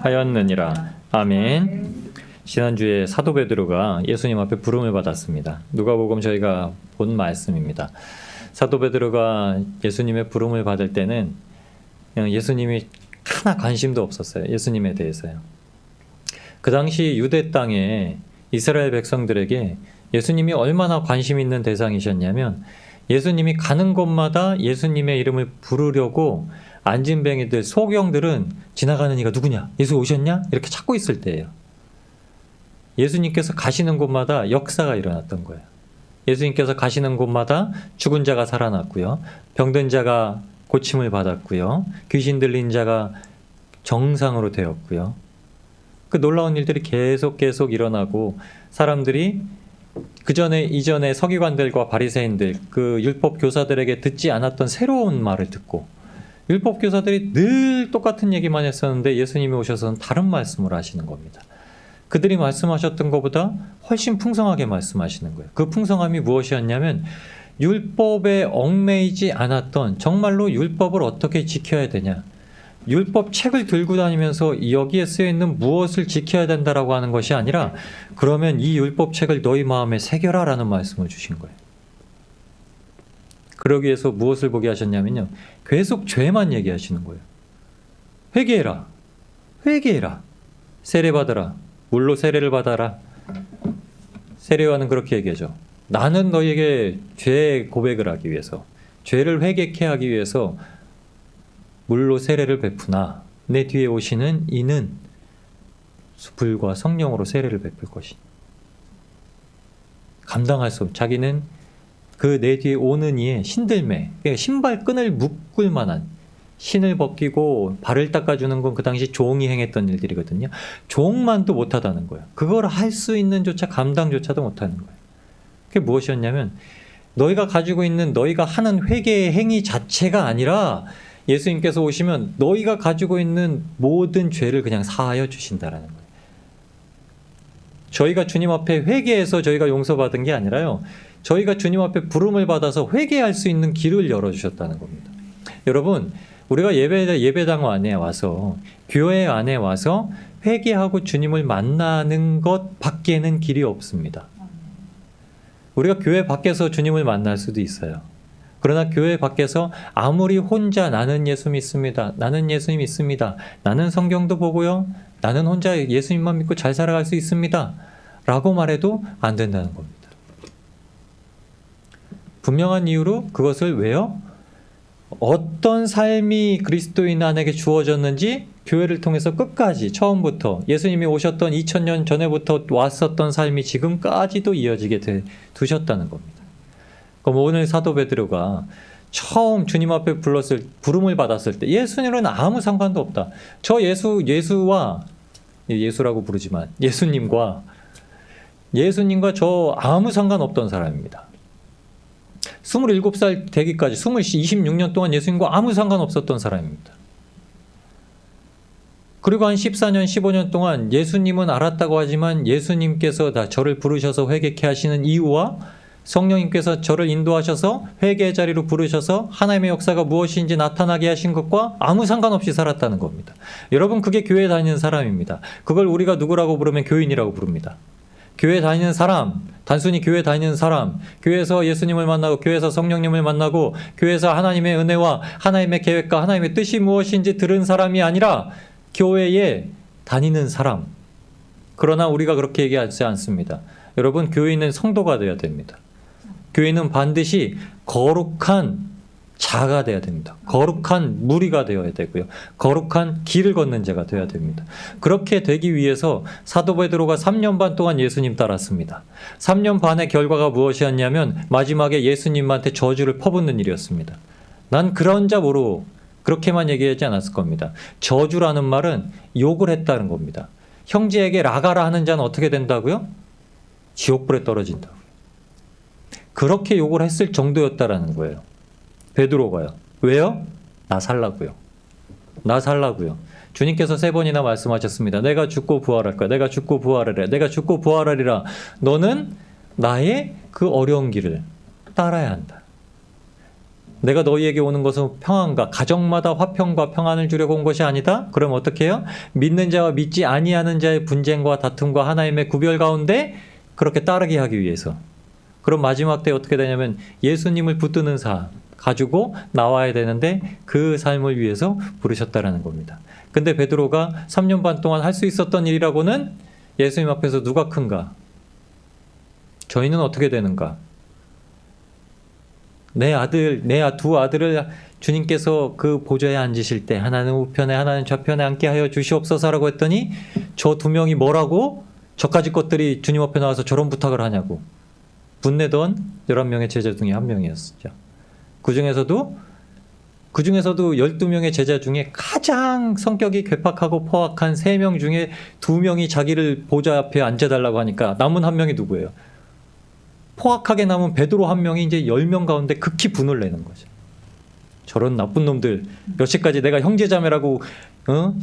하였느니라. 아멘. 지난주에 사도 베드로가 예수님 앞에 부름을 받았습니다. 누가복음 저희가 본 말씀입니다. 사도 베드로가 예수님의 부름을 받을 때는 예수님이 하나 관심도 없었어요. 예수님에 대해서요. 그 당시 유대 땅에 이스라엘 백성들에게 예수님이 얼마나 관심 있는 대상이셨냐면 예수님이 가는 곳마다 예수님의 이름을 부르려고 안진뱅이들, 소경들은 지나가는 이가 누구냐? 예수 오셨냐? 이렇게 찾고 있을 때예요. 예수님께서 가시는 곳마다 역사가 일어났던 거예요. 예수님께서 가시는 곳마다 죽은 자가 살아났고요. 병든 자가 고침을 받았고요. 귀신 들린 자가 정상으로 되었고요. 그 놀라운 일들이 계속 일어나고 사람들이 이전에 서기관들과 바리새인들, 그 율법 교사들에게 듣지 않았던 새로운 말을 듣고 율법 교사들이 늘 똑같은 얘기만 했었는데 예수님이 오셔서는 다른 말씀을 하시는 겁니다. 그들이 말씀하셨던 것보다 훨씬 풍성하게 말씀하시는 거예요. 그 풍성함이 무엇이었냐면 율법에 얽매이지 않았던 정말로 율법을 어떻게 지켜야 되냐, 율법 책을 들고 다니면서 여기에 쓰여있는 무엇을 지켜야 된다라고 하는 것이 아니라 그러면 이 율법 책을 너희 마음에 새겨라 라는 말씀을 주신 거예요. 그러기 위해서 무엇을 보게 하셨냐면요, 계속 죄만 얘기하시는 거예요. 회개해라, 회개해라, 세례받아라, 물로 세례를 받아라. 세례요한은 그렇게 얘기하죠. 나는 너희에게 죄 고백을 하기 위해서, 죄를 회개케 하기 위해서 물로 세례를 베푸나 내 뒤에 오시는 이는 불과 성령으로 세례를 베풀 것이니. 감당할 수 없, 자기는 그 내 뒤에 오는 이의 신들매, 신발끈을 묶을 만한, 신을 벗기고 발을 닦아주는 건 그 당시 종이 행했던 일들이거든요. 종만도 못하다는 거예요. 그걸 할 수 있는 조차 감당조차도 못하는 거예요. 그게 무엇이었냐면 너희가 가지고 있는, 너희가 하는 회개의 행위 자체가 아니라 예수님께서 오시면 너희가 가지고 있는 모든 죄를 그냥 사하여 주신다라는 거예요. 저희가 주님 앞에 회개해서 저희가 용서받은 게 아니라요, 저희가 주님 앞에 부름을 받아서 회개할 수 있는 길을 열어주셨다는 겁니다. 여러분, 우리가 예배당 안에 와서, 교회 안에 와서 회개하고 주님을 만나는 것 밖에는 길이 없습니다. 우리가 교회 밖에서 주님을 만날 수도 있어요. 그러나 교회 밖에서 아무리 혼자 나는 예수 믿습니다, 나는 예수님 믿습니다, 나는 성경도 보고요, 나는 혼자 예수님만 믿고 잘 살아갈 수 있습니다 라고 말해도 안 된다는 겁니다. 분명한 이유로 그것을 왜요? 어떤 삶이 그리스도인 안에게 주어졌는지 교회를 통해서 끝까지, 처음부터 예수님이 오셨던 2000년 전에부터 왔었던 삶이 지금까지도 이어지게 두셨다는 겁니다. 그럼 오늘 사도 베드로가 처음 주님 앞에 부름을 받았을 때 예수님은 아무 상관도 없다. 저 예수라고 부르지만 예수님과 저 아무 상관없던 사람입니다. 27살 되기까지 26년 동안 예수님과 아무 상관없었던 사람입니다. 그리고 한 14년, 15년 동안 예수님은 알았다고 하지만 예수님께서 다 저를 부르셔서 회개케 하시는 이유와 성령님께서 저를 인도하셔서 회개의 자리로 부르셔서 하나님의 역사가 무엇인지 나타나게 하신 것과 아무 상관없이 살았다는 겁니다. 여러분, 그게 교회에 다니는 사람입니다. 그걸 우리가 누구라고 부르면 교인이라고 부릅니다. 교회 다니는 사람, 단순히 교회 다니는 사람, 교회에서 예수님을 만나고 교회에서 성령님을 만나고 교회에서 하나님의 은혜와 하나님의 계획과 하나님의 뜻이 무엇인지 들은 사람이 아니라 교회에 다니는 사람. 그러나 우리가 그렇게 얘기하지 않습니다. 여러분, 교인은 성도가 되어야 됩니다. 교인은 반드시 거룩한 자가 되어야 됩니다. 거룩한 무리가 되어야 되고요, 거룩한 길을 걷는 자가 되어야 됩니다. 그렇게 되기 위해서 사도 베드로가 3년 반 동안 예수님 따랐습니다. 3년 반의 결과가 무엇이었냐면 마지막에 예수님한테 저주를 퍼붓는 일이었습니다. 난 그런 자 모르, 그렇게만 얘기하지 않았을 겁니다. 저주라는 말은 욕을 했다는 겁니다. 형제에게 라가라 하는 자는 어떻게 된다고요? 지옥불에 떨어진다고요. 그렇게 욕을 했을 정도였다라는 거예요. 베드로가요. 왜요? 나 살라고요. 나 살라고요. 주님께서 3번이나 말씀하셨습니다. 내가 죽고 부활할 거야. 내가 죽고 부활하리라. 내가 죽고 부활하리라. 너는 나의 그 어려운 길을 따라야 한다. 내가 너희에게 오는 것은 평안과 가정마다 화평과 평안을 주려고 온 것이 아니다. 그럼 어떻게 해요? 믿는 자와 믿지 아니하는 자의 분쟁과 다툼과 하나님의 구별 가운데 그렇게 따르게 하기 위해서. 그럼 마지막 때 어떻게 되냐면 예수님을 붙드는 사 가지고 나와야 되는데 그 삶을 위해서 부르셨다라는 겁니다. 근데 베드로가 3년 반 동안 할 수 있었던 일이라고는 예수님 앞에서 누가 큰가? 저희는 어떻게 되는가? 내 두 아들을 주님께서 그 보좌에 앉으실 때 하나는 우편에 하나는 좌편에 앉게 하여 주시옵소서라고 했더니 저 두 명이 뭐라고? 저까지 것들이 주님 앞에 나와서 저런 부탁을 하냐고 분내던 11명의 제자 중에 한 명이었죠. 그 중에서도 12명의 제자 중에 가장 성격이 괴팍하고 포악한 3명 중에 2명이 자기를 보좌 앞에 앉아달라고 하니까 남은 한 명이 누구예요? 포악하게 남은 베드로 한 명이 이제 10명 가운데 극히 분을 내는 거죠. 저런 나쁜 놈들 여태까지 내가 형제자매라고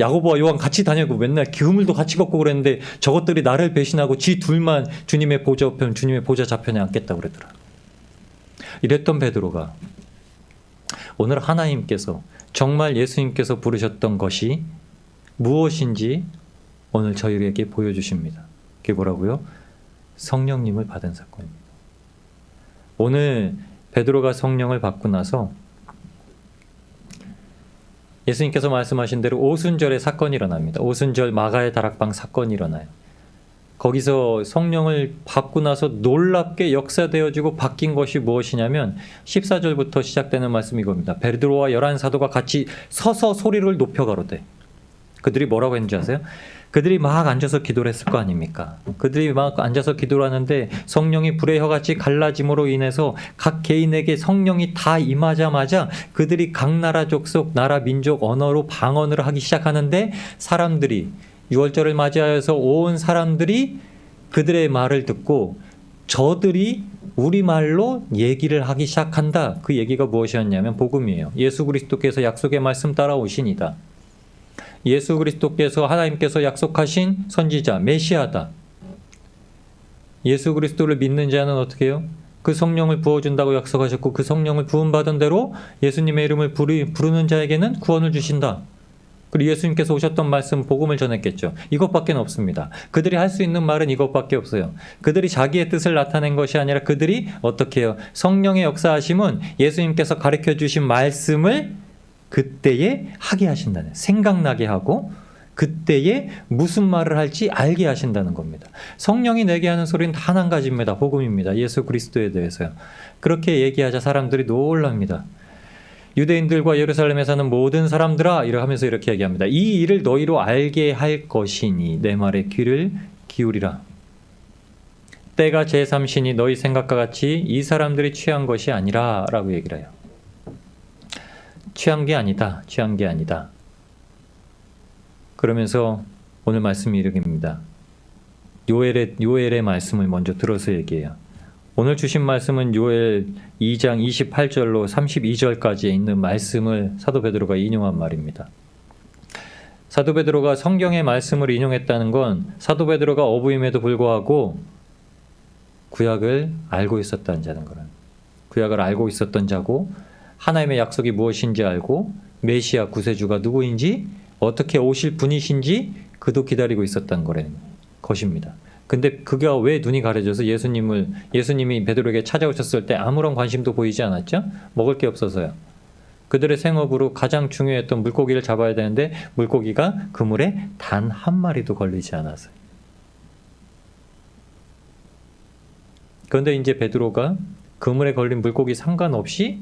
야고보와 요한 같이 다니고 맨날 기우물도 같이 걷고 그랬는데 저것들이 나를 배신하고 지 둘만 주님의 보좌 우편 주님의 보좌 좌편에 앉겠다고 그러더라. 이랬던 베드로가 오늘 하나님께서 정말 예수님께서 부르셨던 것이 무엇인지 오늘 저희에게 보여주십니다. 그게 뭐라고요? 성령님을 받은 사건입니다. 오늘 베드로가 성령을 받고 나서 예수님께서 말씀하신 대로 오순절에 사건이 일어납니다. 오순절 마가의 다락방 사건이 일어나요. 거기서 성령을 받고 나서 놀랍게 역사되어지고 바뀐 것이 무엇이냐면 14절부터 시작되는 말씀이 이겁니다. 베드로와 11사도가 같이 서서 소리를 높여 가로되. 그들이 뭐라고 했는지 아세요? 그들이 막 앉아서 기도를 했을 거 아닙니까? 그들이 막 앉아서 기도를 하는데 성령이 불의 혀같이 갈라짐으로 인해서 각 개인에게 성령이 다 임하자마자 그들이 각 나라 족속, 나라 민족, 언어로 방언을 하기 시작하는데 사람들이 6월절을 맞이하여서 온 사람들이 그들의 말을 듣고 저들이 우리말로 얘기를 하기 시작한다. 그 얘기가 무엇이었냐면 복음이에요. 예수 그리스도께서 약속의 말씀 따라 오시니다. 예수 그리스도께서 하나님께서 약속하신 선지자 메시아다. 예수 그리스도를 믿는 자는 어떻게 해요? 그 성령을 부어준다고 약속하셨고 그 성령을 부음받은 대로 예수님의 이름을 부르는 자에게는 구원을 주신다. 그리고 예수님께서 오셨던 말씀 복음을 전했겠죠. 이것밖에 없습니다. 그들이 할 수 있는 말은 이것밖에 없어요. 그들이 자기의 뜻을 나타낸 것이 아니라 그들이 어떻게 해요? 성령의 역사하심은 예수님께서 가르쳐 주신 말씀을 그때에 하게 하신다는, 생각나게 하고 그때에 무슨 말을 할지 알게 하신다는 겁니다. 성령이 내게 하는 소리는 단 한 가지입니다. 복음입니다. 예수 그리스도에 대해서요. 그렇게 얘기하자 사람들이 놀랍니다. 유대인들과 예루살렘에 사는 모든 사람들아 이러면서 이렇게 얘기합니다. 이 일을 너희로 알게 할 것이니 내 말에 귀를 기울이라. 때가 제3신이 너희 생각과 같이 이 사람들이 취한 것이 아니라 라고 얘기를 해요. 취한 게 아니다. 취한 게 아니다. 그러면서 오늘 말씀이 이렇게입니다. 요엘의 말씀을 먼저 들어서 얘기해요. 오늘 주신 말씀은 요엘 2장 28절로 32절까지에 있는 말씀을 사도 베드로가 인용한 말입니다. 사도 베드로가 성경의 말씀을 인용했다는 건 사도 베드로가 어부임에도 불구하고 구약을 알고 있었다는 자는 거는 구약을 알고 있었던 자고 하나님의 약속이 무엇인지 알고 메시아 구세주가 누구인지 어떻게 오실 분이신지 그도 기다리고 있었던 것입니다. 근데 그가 왜 눈이 가려져서 예수님이 베드로에게 찾아오셨을 때 아무런 관심도 보이지 않았죠? 먹을 게 없어서요. 그들의 생업으로 가장 중요했던 물고기를 잡아야 되는데 물고기가 그물에 단 한 마리도 걸리지 않았어요. 그런데 이제 베드로가 그물에 걸린 물고기 상관없이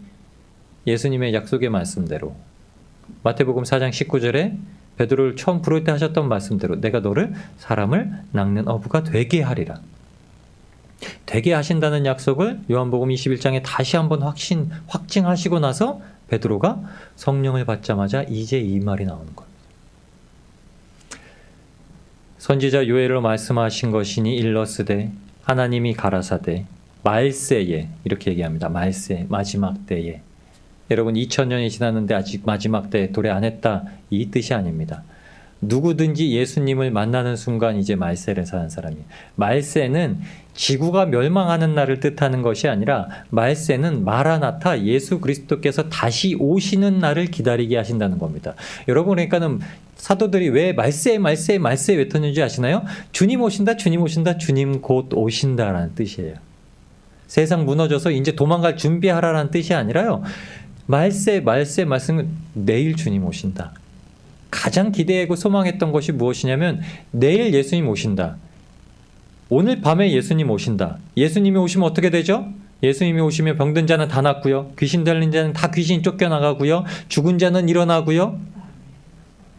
예수님의 약속의 말씀대로 마태복음 4장 19절에 베드로를 처음 부를 때 하셨던 말씀대로 내가 너를 사람을 낚는 어부가 되게 하리라. 되게 하신다는 약속을 요한복음 21장에 다시 한번 확증하시고 나서 베드로가 성령을 받자마자 이제 이 말이 나오는 겁니다. 선지자 요엘로 말씀하신 것이니 일러스되 하나님이 가라사대 말세에 이렇게 얘기합니다. 말세 마지막 때에 여러분 2000년이 지났는데 아직 마지막 때 도래 안 했다 이 뜻이 아닙니다. 누구든지 예수님을 만나는 순간 이제 말세를 사는 사람이에요. 말세는 지구가 멸망하는 날을 뜻하는 것이 아니라 말세는 마라나타 예수 그리스도께서 다시 오시는 날을 기다리게 하신다는 겁니다. 여러분, 그러니까는 사도들이 왜 말세 외쳤는지 아시나요? 주님 오신다, 주님 오신다, 주님 곧 오신다라는 뜻이에요. 세상 무너져서 이제 도망갈 준비하라라는 뜻이 아니라요. 말씀은 내일 주님 오신다. 가장 기대하고 소망했던 것이 무엇이냐면 내일 예수님 오신다. 오늘 밤에 예수님 오신다. 예수님이 오시면 어떻게 되죠? 예수님이 오시면 병든 자는 다 낫고요. 귀신 들린 자는 다 귀신이 쫓겨나가고요. 죽은 자는 일어나고요.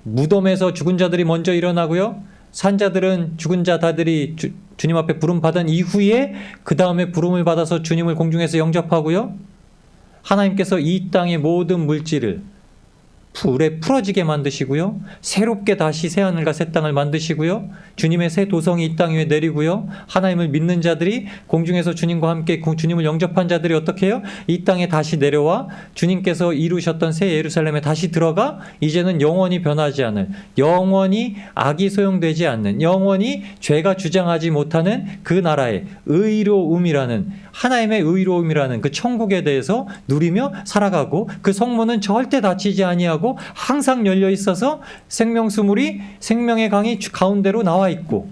무덤에서 죽은 자들이 먼저 일어나고요. 산자들은 죽은 자 다들이 주님 앞에 부름 받은 이후에 그 다음에 부름을 받아서 주님을 공중에서 영접하고요. 하나님께서 이 땅의 모든 물질을 불에 풀어지게 만드시고요. 새롭게 다시 새하늘과 새 땅을 만드시고요. 주님의 새 도성이 이 땅 위에 내리고요. 하나님을 믿는 자들이 공중에서 주님과 함께 주님을 영접한 자들이 어떻게 해요? 이 땅에 다시 내려와 주님께서 이루셨던 새 예루살렘에 다시 들어가 이제는 영원히 변하지 않을, 영원히 악이 소용되지 않는, 영원히 죄가 주장하지 못하는 그 나라의 의로움이라는, 하나님의 의로움이라는 그 천국에 대해서 누리며 살아가고, 그 성문은 절대 닫히지 아니하고 항상 열려 있어서 생명수물이 생명의 강이 가운데로 나와 있고,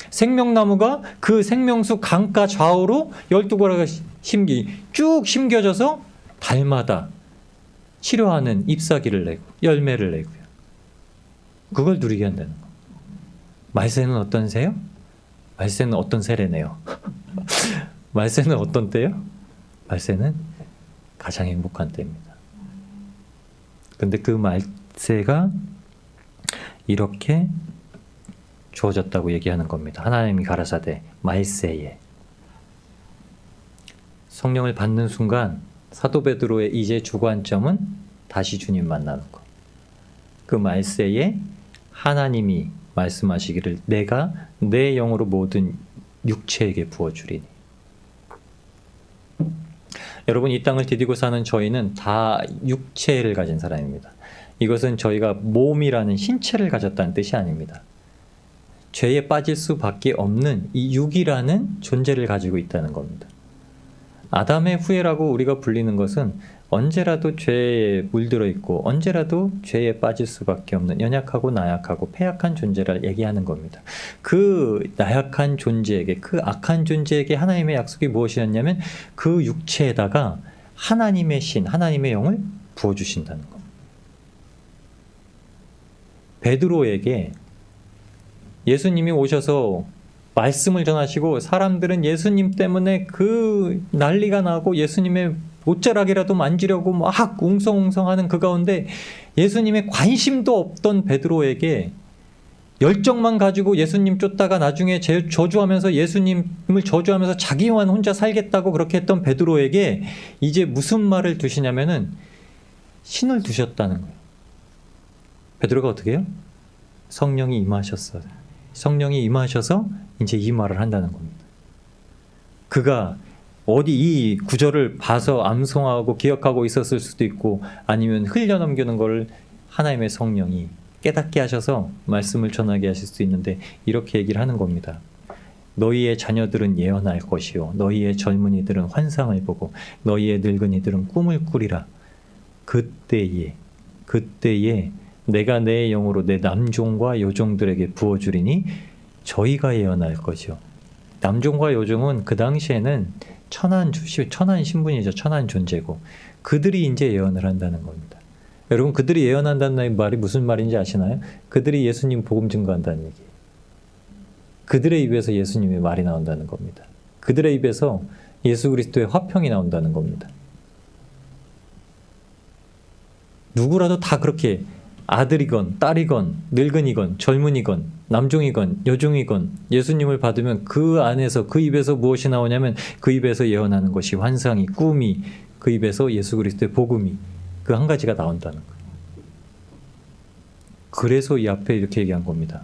생명나무가 그 생명수 강가 좌우로 12가지가 쭉 심겨져서 달마다 치료하는 잎사귀를 내고 열매를 내고요. 그걸 누리게 한다는 거. 말세는 어떤 새요? 말세는 어떤 세례네요. 말세는 어떤 때요? 말세는 가장 행복한 때입니다. 근데 그 말세가 이렇게 주어졌다고 얘기하는 겁니다. 하나님이 가라사대 말세에 성령을 받는 순간 사도 베드로의 이제 주관점은 다시 주님 만나는 것. 그 말세에 하나님이 말씀하시기를 내가 내 영으로 모든 육체에게 부어주리니. 여러분, 이 땅을 디디고 사는 저희는 다 육체를 가진 사람입니다. 이것은 저희가 몸이라는 신체를 가졌다는 뜻이 아닙니다. 죄에 빠질 수밖에 없는 이 육이라는 존재를 가지고 있다는 겁니다. 아담의 후예라고 우리가 불리는 것은 언제라도 죄에 물들어 있고 언제라도 죄에 빠질 수밖에 없는 연약하고 나약하고 패약한 존재를 얘기하는 겁니다. 그 나약한 존재에게, 그 악한 존재에게 하나님의 약속이 무엇이었냐면 그 육체에다가 하나님의 신, 하나님의 영을 부어주신다는 겁니다. 베드로에게 예수님이 오셔서 말씀을 전하시고 사람들은 예수님 때문에 그 난리가 나고 예수님의 옷자락이라도 만지려고 막 웅성웅성하는 그 가운데 예수님의 관심도 없던 베드로에게 열정만 가지고 예수님 쫓다가 나중에 저주하면서 예수님을 저주하면서 자기만 혼자 살겠다고 그렇게 했던 베드로에게 이제 무슨 말을 두시냐면은 신을 두셨다는 거예요. 베드로가 어떻게 해요? 성령이 임하셨어요. 성령이 임하셔서 이제 이 말을 한다는 겁니다. 그가 어디 이 구절을 봐서 암송하고 기억하고 있었을 수도 있고 아니면 흘려넘기는 걸 하나님의 성령이 깨닫게 하셔서 말씀을 전하게 하실 수도 있는데 이렇게 얘기를 하는 겁니다. 너희의 자녀들은 예언할 것이요 너희의 젊은이들은 환상을 보고 너희의 늙은이들은 꿈을 꾸리라. 그때에 내가 내 영으로 내 남종과 여종들에게 부어주리니 저희가 예언할 것이요. 남종과 여종은 그 당시에는 천한 신분이죠. 천한 존재고 그들이 이제 예언을 한다는 겁니다. 여러분, 그들이 예언한다는 말이 무슨 말인지 아시나요? 그들이 예수님 복음 증거한다는 얘기예요. 그들의 입에서 예수님의 말이 나온다는 겁니다. 그들의 입에서 예수 그리스도의 화평이 나온다는 겁니다. 누구라도 다 그렇게 아들이건 딸이건 늙은이건 젊은이건 남종이건 여종이건 예수님을 받으면 그 안에서 그 입에서 무엇이 나오냐면 그 입에서 예언하는 것이 환상이 꿈이 그 입에서 예수 그리스도의 복음이 그 한 가지가 나온다는 거예요. 그래서 이 앞에 이렇게 얘기한 겁니다.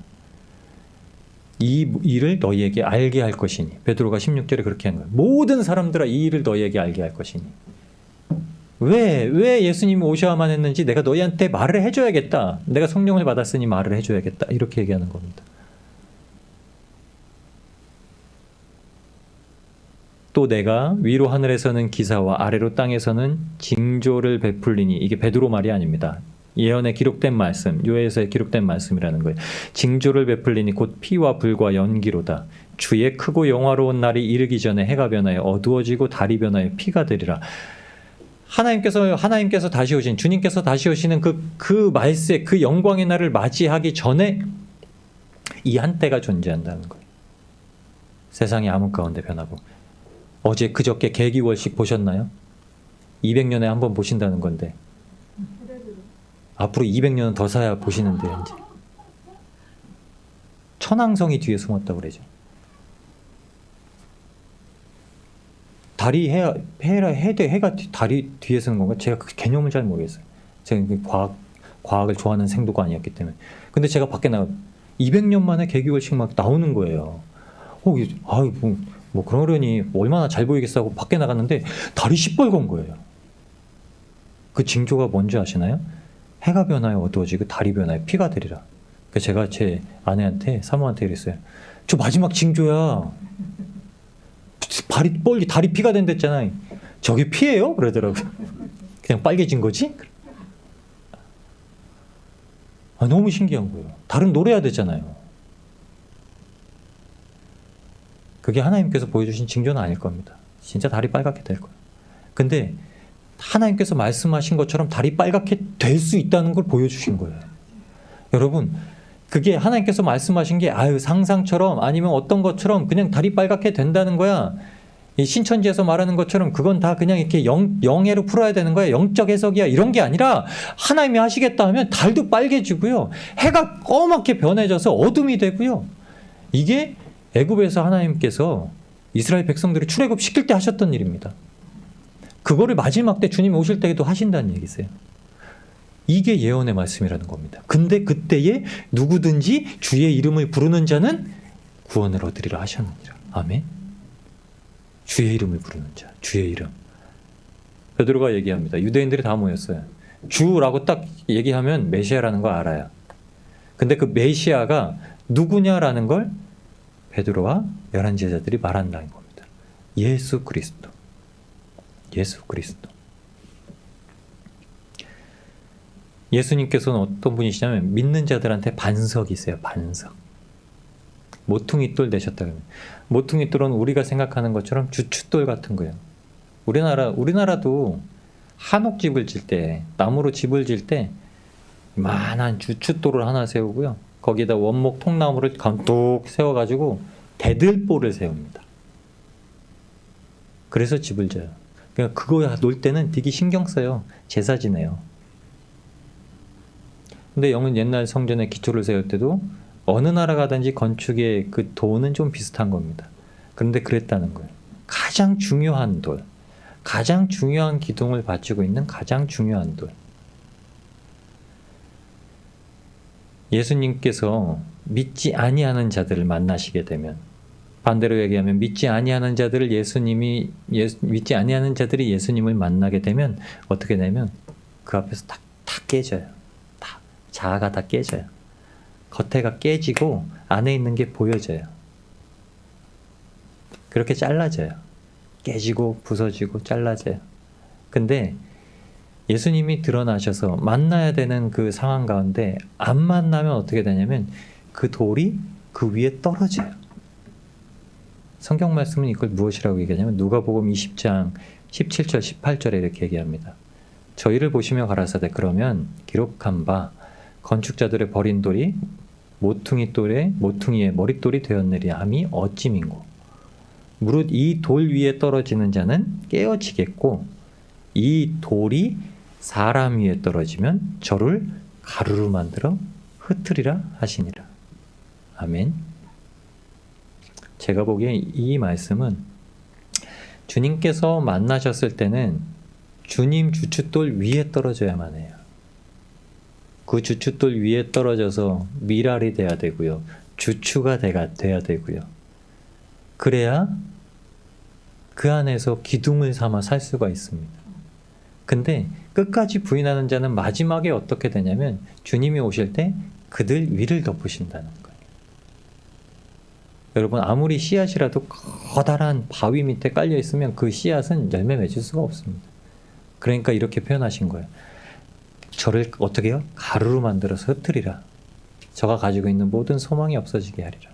이 일을 너희에게 알게 할 것이니 베드로가 16절에 그렇게 한 거예요. 모든 사람들아 이 일을 너희에게 알게 할 것이니 왜 예수님이 오셔야만 했는지 내가 너희한테 말을 해줘야겠다. 내가 성령을 받았으니 말을 해줘야겠다. 이렇게 얘기하는 겁니다. 또 내가 위로 하늘에서는 기사와 아래로 땅에서는 징조를 베풀리니, 이게 베드로 말이 아닙니다. 예언에 기록된 말씀, 요에서에 기록된 말씀이라는 거예요. 징조를 베풀리니 곧 피와 불과 연기로다. 주의 크고 영화로운 날이 이르기 전에 해가 변하여 어두워지고 달이 변하여 피가 되리라. 하나님께서 다시 오신, 주님께서 다시 오시는 그 말세, 그 영광의 날을 맞이하기 전에 이 한때가 존재한다는 거예요. 세상이 암흑 가운데 변하고. 어제 그저께 계기월식 보셨나요? 200년에 한 번 보신다는 건데 앞으로 200년은 더 사야 보시는데요. 이제 천왕성이 뒤에 숨었다고 그러죠. 달이 해가 달이 뒤에 서는 건가? 제가 그 개념을 잘 모르겠어요. 제가 과학을 좋아하는 생도가 아니었기 때문에. 근데 제가 밖에 나가 200년 만에 계기월식 막 나오는 거예요. 뭐 그러려니 얼마나 잘 보이겠어 하고 밖에 나갔는데 달이 시뻘건 거예요. 그 징조가 뭔지 아시나요? 해가 변하여 어두워지고 달이 변하여 피가 되리라. 그래서 제가 제 아내한테, 사모한테 그랬어요. 저 마지막 징조야. 달이 피가 된댔잖아요. 저게 피예요? 그러더라고요. 그냥 빨개진 거지? 너무 신기한 거예요. 달은 노래야 되잖아요. 그게 하나님께서 보여주신 징조는 아닐 겁니다. 진짜 달이 빨갛게 될 거예요. 근데 하나님께서 말씀하신 것처럼 달이 빨갛게 될 수 있다는 걸 보여주신 거예요. 여러분, 그게 하나님께서 말씀하신 게 상상처럼 아니면 어떤 것처럼 그냥 달이 빨갛게 된다는 거야. 이 신천지에서 말하는 것처럼 그건 다 그냥 이렇게 영예로 풀어야 되는 거야. 영적 해석이야. 이런 게 아니라 하나님이 하시겠다 하면 달도 빨개지고요. 해가 꺼맣게 변해져서 어둠이 되고요. 이게 애굽에서 하나님께서 이스라엘 백성들을 출애굽시킬 때 하셨던 일입니다. 그거를 마지막 때 주님 오실 때에도 하신다는 얘기세요. 이게 예언의 말씀이라는 겁니다. 근데 그때에 누구든지 주의 이름을 부르는 자는 구원을 얻으리라 하셨느니라. 아멘. 주의 이름을 부르는 자, 주의 이름. 베드로가 얘기합니다. 유대인들이 다 모였어요. 주라고 딱 얘기하면 메시아라는 거 알아요. 근데 그 메시아가 누구냐라는 걸 베드로와 11제자들이 말한다는 겁니다. 예수 그리스도. 예수 그리스도. 예수님께서는 어떤 분이시냐면 믿는 자들한테 반석이세요. 반석. 모퉁이돌 되셨다고 합니다. 모퉁이돌은 우리가 생각하는 것처럼 주춧돌 같은 거예요. 우리나라도 한옥집을 질 때, 나무로 집을 질 때 만한 주춧돌을 하나 세우고요. 거기에다 원목 통나무를 뚝 세워가지고 대들보를 세웁니다. 그래서 집을 져요. 그러니까 그거 놓을 때는 되게 신경 써요. 제사 지내요. 근데 영은 옛날 성전에 기초를 세울 때도 어느 나라 가든지 건축의 그 도는 좀 비슷한 겁니다. 그런데 그랬다는 거예요. 가장 중요한 돌, 가장 중요한 기둥을 바치고 있는 가장 중요한 돌. 예수님께서 믿지 아니하는 자들을 만나시게 되면, 반대로 얘기하면 믿지 아니하는 자들이 예수님을 만나게 되면 어떻게 되면 그 앞에서 다 깨져요. 다 자아가 다 깨져요. 겉에가 깨지고 안에 있는 게 보여져요. 그렇게 잘라져요. 깨지고 부서지고 잘라져요. 근데 예수님이 드러나셔서 만나야 되는 그 상황 가운데 안 만나면 어떻게 되냐면 그 돌이 그 위에 떨어져요. 성경 말씀은 이걸 무엇이라고 얘기하냐면 누가복음 20장 17절 18절에 이렇게 얘기합니다. 저희를 보시며 가라사대 그러면 기록한 바 건축자들의 버린 돌이 모퉁이의 머릿돌이 되었느냐 함이 어찌민고 무릇 이 돌 위에 떨어지는 자는 깨어지겠고 이 돌이 사람 위에 떨어지면 저를 가루로 만들어 흩으리라 하시니라. 아멘. 제가 보기에 이 말씀은 주님께서 만나셨을 때는 주님 주춧돌 위에 떨어져야만 해요. 그 주춧돌 위에 떨어져서 밀알이 돼야 되고요. 주추가 돼야 되고요. 그래야 그 안에서 기둥을 삼아 살 수가 있습니다. 근데 끝까지 부인하는 자는 마지막에 어떻게 되냐면 주님이 오실 때 그들 위를 덮으신다는 거예요. 여러분, 아무리 씨앗이라도 커다란 바위 밑에 깔려 있으면 그 씨앗은 열매 맺을 수가 없습니다. 그러니까 이렇게 표현하신 거예요. 저를 어떻게 해요? 가루로 만들어서 흩트리라. 저가 가지고 있는 모든 소망이 없어지게 하리라.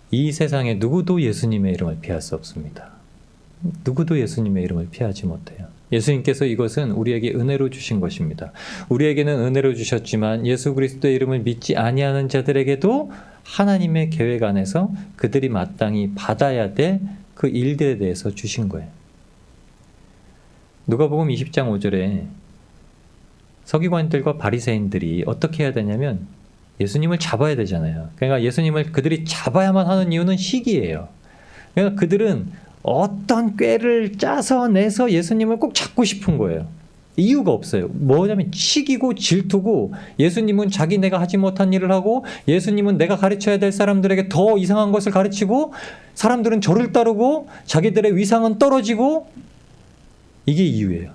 이 세상에 누구도 예수님의 이름을 피할 수 없습니다. 누구도 예수님의 이름을 피하지 못해요. 예수님께서 이것은 우리에게 은혜로 주신 것입니다. 우리에게는 은혜로 주셨지만 예수 그리스도의 이름을 믿지 아니하는 자들에게도 하나님의 계획 안에서 그들이 마땅히 받아야 될 그 일들에 대해서 주신 거예요. 누가복음 20장 5절에 서기관들과 바리새인들이 어떻게 해야 되냐면 예수님을 잡아야 되잖아요. 그러니까 예수님을 그들이 잡아야만 하는 이유는 시기예요. 그러니까 그들은 어떤 꾀를 짜서 내서 예수님을 꼭 잡고 싶은 거예요. 이유가 없어요. 뭐냐면 시기고 질투고, 예수님은 자기네가 하지 못한 일을 하고 예수님은 내가 가르쳐야 될 사람들에게 더 이상한 것을 가르치고 사람들은 저를 따르고 자기들의 위상은 떨어지고, 이게 이유예요.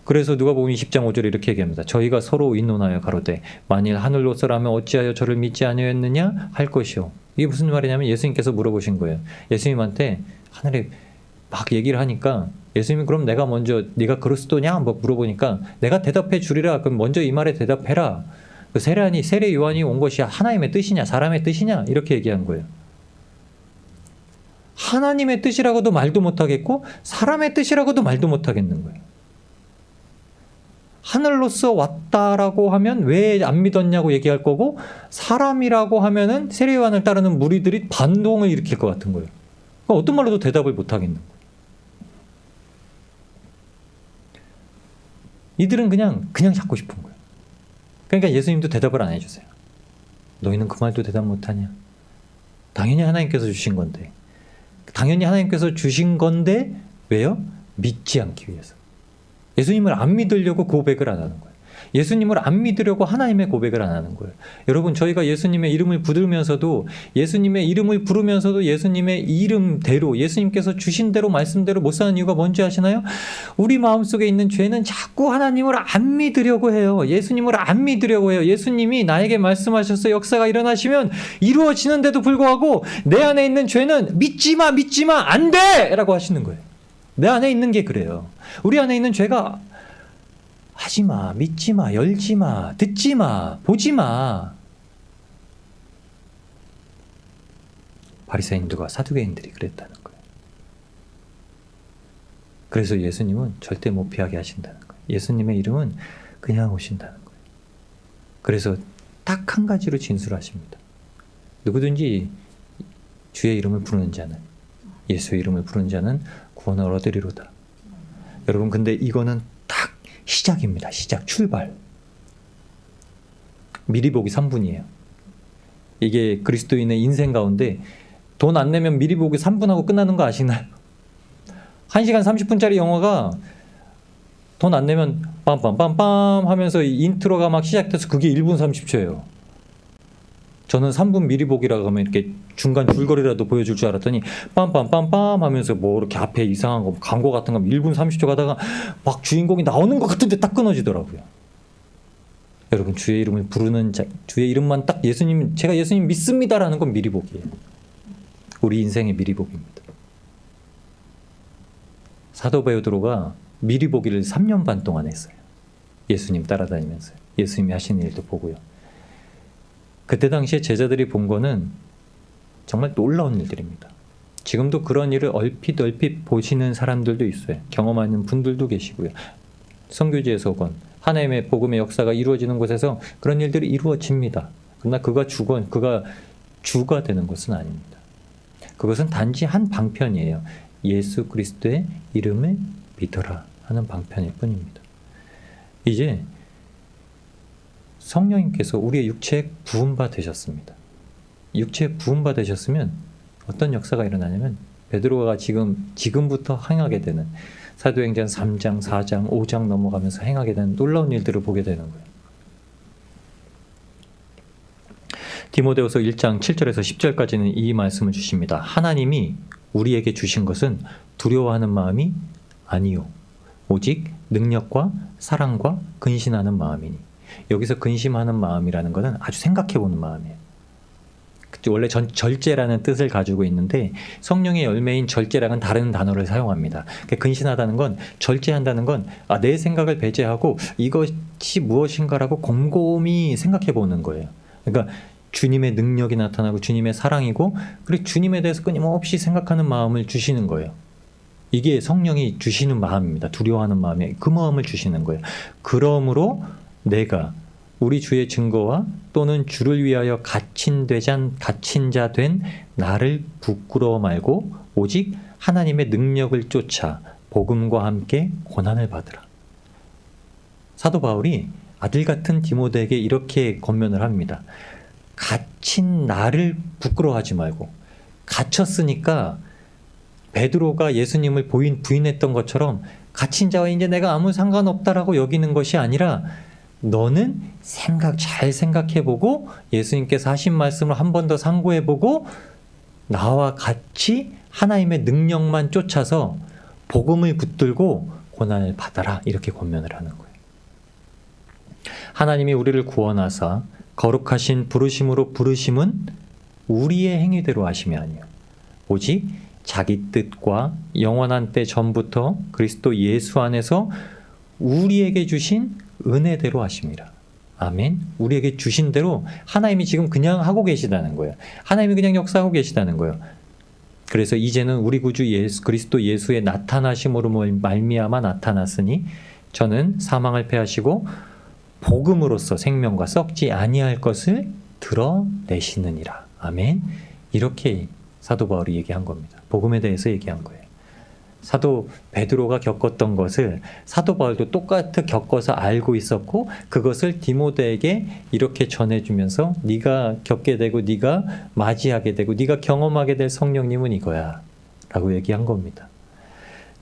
그래서 누가복음 20장 5절에 이렇게 얘기합니다. 저희가 서로 의논하여 가로되 만일 하늘로서라면 어찌하여 저를 믿지 아니하였느냐 할 것이요. 이게 무슨 말이냐면 예수님께서 물어보신 거예요. 예수님한테 하늘에 막 얘기를 하니까 예수님이 그럼 내가 먼저 네가 그리스도냐 한번 물어보니까 내가 대답해 주리라. 그럼 먼저 이 말에 대답해라. 그 세례 요한이 온 것이 하나님의 뜻이냐 사람의 뜻이냐 이렇게 얘기한 거예요. 하나님의 뜻이라고도 말도 못하겠고 사람의 뜻이라고도 말도 못하겠는 거예요. 하늘로서 왔다라고 하면 왜 안 믿었냐고 얘기할 거고, 사람이라고 하면은 세례 요한을 따르는 무리들이 반동을 일으킬 것 같은 거예요. 그러니까 어떤 말로도 대답을 못 하겠는 거예요. 이들은 그냥 잡고 싶은 거예요. 그러니까 예수님도 대답을 안 해주세요. 너희는 그 말도 대답 못하냐? 당연히 하나님께서 주신 건데. 당연히 하나님께서 주신 건데 왜요? 믿지 않기 위해서. 예수님을 안 믿으려고 고백을 안 하는 거예요. 예수님을 안 믿으려고 하나님의 고백을 안 하는 거예요. 여러분, 저희가 예수님의 이름을 부르면서도 예수님의 이름대로 예수님께서 주신 대로 말씀대로 못 사는 이유가 뭔지 아시나요? 우리 마음속에 있는 죄는 자꾸 하나님을 안 믿으려고 해요. 예수님을 안 믿으려고 해요. 예수님이 나에게 말씀하셔서 역사가 일어나시면 이루어지는데도 불구하고 내 안에 있는 죄는 믿지 마 안 돼! 라고 하시는 거예요. 내 안에 있는 게 그래요. 우리 안에 있는 죄가 하지 마, 믿지 마, 열지 마, 듣지 마, 보지 마. 바리새인들과 사두개인들이 그랬다는 거예요. 그래서 예수님은 절대 못 피하게 하신다는 거예요. 예수님의 이름은 그냥 오신다는 거예요. 그래서 딱 한 가지로 진술하십니다. 누구든지 주의 이름을 부르는 자는, 예수의 이름을 부르는 자는 구원을 얻으리로다. 여러분, 근데 이거는 딱 시작입니다. 시작, 출발. 미리 보기 3분이에요. 이게 그리스도인의 인생 가운데 돈 안 내면 미리 보기 3분하고 끝나는 거 아시나요? 1시간 30분짜리 영화가 돈 안 내면 빰빰빰빰 하면서 인트로가 막 시작돼서 그게 1분 30초예요. 저는 3분 미리 보기라고 하면 이렇게 중간 줄거리라도 보여줄 줄 알았더니 빰빰빰빰 하면서 뭐 이렇게 앞에 이상한 거 광고 같은 거 1분 30초 가다가 막 주인공이 나오는 것 같은데 딱 끊어지더라고요. 여러분, 주의 이름을 부르는 자, 주의 이름만 딱 제가 예수님 믿습니다라는 건 미리 보기예요. 우리 인생의 미리 보기입니다. 사도 베드로가 미리 보기를 3년 반 동안 했어요. 예수님 따라다니면서요. 예수님이 하시는 일도 보고요. 그때 당시에 제자들이 본 거는 정말 놀라운 일들입니다. 지금도 그런 일을 얼핏 보시는 사람들도 있어요. 경험하는 분들도 계시고요. 선교지에서 건 하나님의 복음의 역사가 이루어지는 곳에서 그런 일들이 이루어집니다. 그러나 그가 주가 되는 것은 아닙니다. 그것은 단지 한 방편이에요. 예수 그리스도의 이름을 믿어라 하는 방편일 뿐입니다. 이제 성령님께서 우리의 육체에 부음바 되셨습니다. 육체에 부음바 되셨으면 어떤 역사가 일어나냐면 베드로가 지금부터 행하게 되는 사도행전 3장, 4장, 5장 넘어가면서 행하게 되는 놀라운 일들을 보게 되는 거예요. 디모데후서 1장 7절에서 10절까지는 이 말씀을 주십니다. 하나님이 우리에게 주신 것은 두려워하는 마음이 아니요 오직 능력과 사랑과 근신하는 마음이니. 여기서 근심하는 마음이라는 것은 아주 생각해보는 마음이에요. 원래 절제라는 뜻을 가지고 있는데 성령의 열매인 절제랑은 다른 단어를 사용합니다. 근신하다는 건, 절제한다는 건 내 생각을 배제하고 이것이 무엇인가라고 곰곰이 생각해보는 거예요. 그러니까 주님의 능력이 나타나고 주님의 사랑이고, 그리고 주님에 대해서 끊임없이 생각하는 마음을 주시는 거예요. 이게 성령이 주시는 마음입니다. 두려워하는 마음이 그 마음을 주시는 거예요. 그러므로 내가 우리 주의 증거와 또는 주를 위하여 갇힌 자 된 나를 부끄러워 말고 오직 하나님의 능력을 쫓아 복음과 함께 고난을 받으라. 사도 바울이 아들 같은 디모데에게 이렇게 권면을 합니다. 갇힌 나를 부끄러워하지 말고, 갇혔으니까 베드로가 예수님을 부인했던 것처럼 갇힌 자와 이제 내가 아무 상관없다라고 여기는 것이 아니라, 너는 잘 생각해보고 예수님께서 하신 말씀을 한 번 더 상고해보고 나와 같이 하나님의 능력만 쫓아서 복음을 붙들고 고난을 받아라, 이렇게 권면을 하는 거예요. 하나님이 우리를 구원하사 거룩하신 부르심으로 부르심은 우리의 행위대로 하심이 아니요 오직 자기 뜻과 영원한 때 전부터 그리스도 예수 안에서 우리에게 주신 은혜대로 하심이라. 아멘. 우리에게 주신 대로 하나님이 지금 그냥 하고 계시다는 거예요. 하나님이 그냥 역사하고 계시다는 거예요. 그래서 이제는 우리 구주 그리스도 예수의 나타나심으로 말미암아 나타났으니 저는 사망을 패하시고 복음으로써 생명과 썩지 아니할 것을 드러내시느니라. 아멘. 이렇게 사도 바울이 얘기한 겁니다. 복음에 대해서 얘기한 거예요. 사도 베드로가 겪었던 것을 사도 바울도 똑같이 겪어서 알고 있었고, 그것을 디모데에게 이렇게 전해주면서 네가 겪게 되고 네가 맞이하게 되고 네가 경험하게 될 성령님은 이거야 라고 얘기한 겁니다.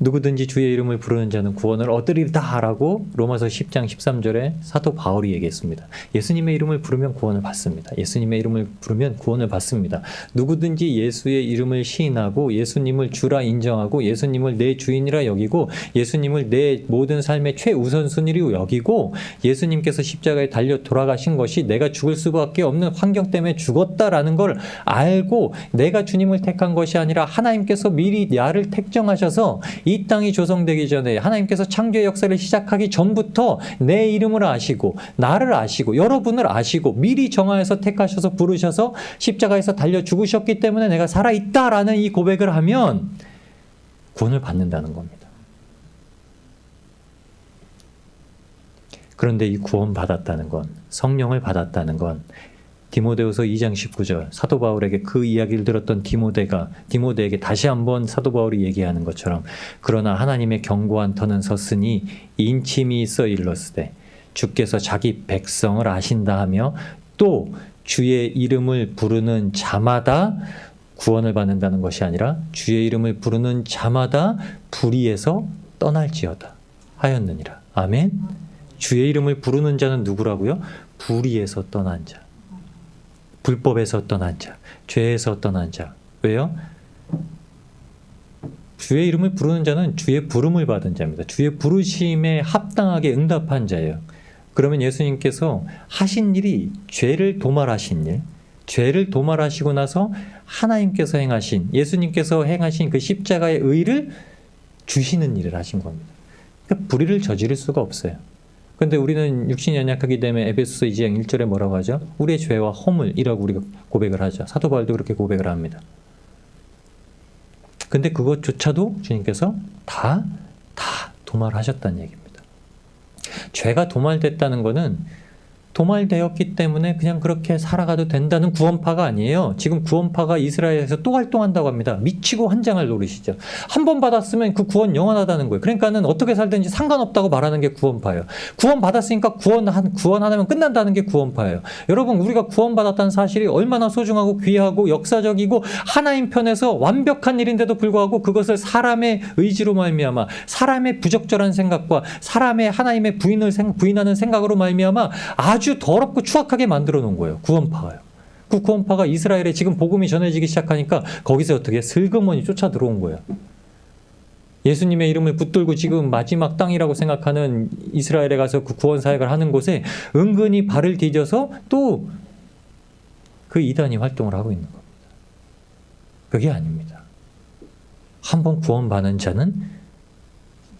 누구든지 주의 이름을 부르는 자는 구원을 얻으리다 라고 로마서 10장 13절에 사도 바울이 얘기했습니다. 예수님의 이름을 부르면 구원을 받습니다. 예수님의 이름을 부르면 구원을 받습니다. 누구든지 예수의 이름을 시인하고 예수님을 주라 인정하고 예수님을 내 주인이라 여기고 예수님을 내 모든 삶의 최우선순위로 여기고 예수님께서 십자가에 달려 돌아가신 것이 내가 죽을 수밖에 없는 환경 때문에 죽었다라는 걸 알고 내가 주님을 택한 것이 아니라 하나님께서 미리 나를 택정하셔서 이 땅이 조성되기 전에 하나님께서 창조의 역사를 시작하기 전부터 내 이름을 아시고 나를 아시고 여러분을 아시고 미리 정하여서 택하셔서 부르셔서 십자가에서 달려 죽으셨기 때문에 내가 살아있다라는 이 고백을 하면 구원을 받는다는 겁니다. 그런데 이 구원 받았다는 건, 성령을 받았다는 건 디모데후서 2장 19절 사도 바울에게 그 이야기를 들었던 디모데에게 다시 한번 사도 바울이 얘기하는 것처럼 그러나 하나님의 견고한 터는 섰으니 인침이 있어 일렀으되 주께서 자기 백성을 아신다 하며 또 주의 이름을 부르는 자마다 구원을 받는다는 것이 아니라 주의 이름을 부르는 자마다 불의에서 떠날지어다 하였느니라. 아멘. 주의 이름을 부르는 자는 누구라고요? 불의에서 떠난 자, 불법에서 떠난 자, 죄에서 떠난 자. 왜요? 주의 이름을 부르는 자는 주의 부름을 받은 자입니다. 주의 부르심에 합당하게 응답한 자예요. 그러면 예수님께서 하신 일이 죄를 도말하신 일, 죄를 도말하시고 나서 하나님께서 행하신, 예수님께서 행하신 그 십자가의 의를 주시는 일을 하신 겁니다. 그러니까 불의를 저지를 수가 없어요. 그런데 우리는 육신이 연약하기 때문에 에베소서 2장 1절에 뭐라고 하죠? 우리의 죄와 허물이라고 우리가 고백을 하죠. 사도 바울도 그렇게 고백을 합니다. 근데 그것조차도 주님께서 다 도말하셨다는 얘기입니다. 죄가 도말됐다는 것은 도말되었기 때문에 그냥 그렇게 살아가도 된다는 구원파가 아니에요. 지금 구원파가 이스라엘에서 또 활동한다고 합니다. 미치고 환장을 노리시죠. 한 번 받았으면 그 구원 영원하다는 거예요. 그러니까는 어떻게 살든지 상관없다고 말하는 게 구원파예요. 구원 받았으니까 구원 하나면 끝난다는 게 구원파예요. 여러분, 우리가 구원 받았다는 사실이 얼마나 소중하고 귀하고 역사적이고 하나님 편에서 완벽한 일인데도 불구하고 그것을 사람의 의지로 말미암아, 사람의 부적절한 생각과 사람의 하나님의 부인하는 생각으로 말미암아 아주 더럽고 추악하게 만들어 놓은 거예요. 구원파가요. 그 구원파가 이스라엘에 지금 복음이 전해지기 시작하니까 거기서 어떻게 슬그머니 쫓아 들어온 거예요. 예수님의 이름을 붙들고 지금 마지막 땅이라고 생각하는 이스라엘에 가서 그 구원 사역을 하는 곳에 은근히 발을 디뎌서 또 그 이단이 활동을 하고 있는 겁니다. 그게 아닙니다. 한번 구원받은 자는,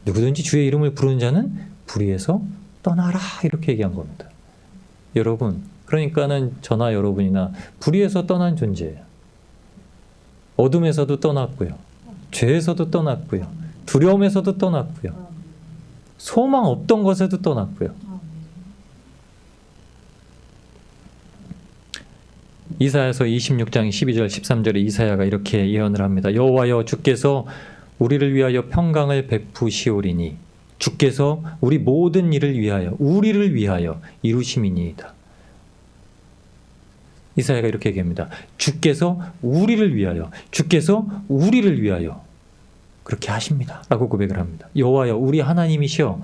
누구든지 주의 이름을 부르는 자는 불의에서 떠나라, 이렇게 얘기한 겁니다. 여러분, 그러니까는 저나 여러분이나 불의에서 떠난 존재예요. 어둠에서도 떠났고요, 죄에서도 떠났고요, 두려움에서도 떠났고요, 소망 없던 것에도 떠났고요. 이사야서 26장 12절 13절에 이사야가 이렇게 예언을 합니다. 여호와여, 주께서 우리를 위하여 평강을 베푸시오리니 주께서 우리 모든 일을 위하여, 우리를 위하여 이루심이니이다. 이사야가 이렇게 얘기합니다. 주께서 우리를 위하여, 주께서 우리를 위하여 그렇게 하십니다 라고 고백을 합니다. 여호와여, 우리 하나님이시여,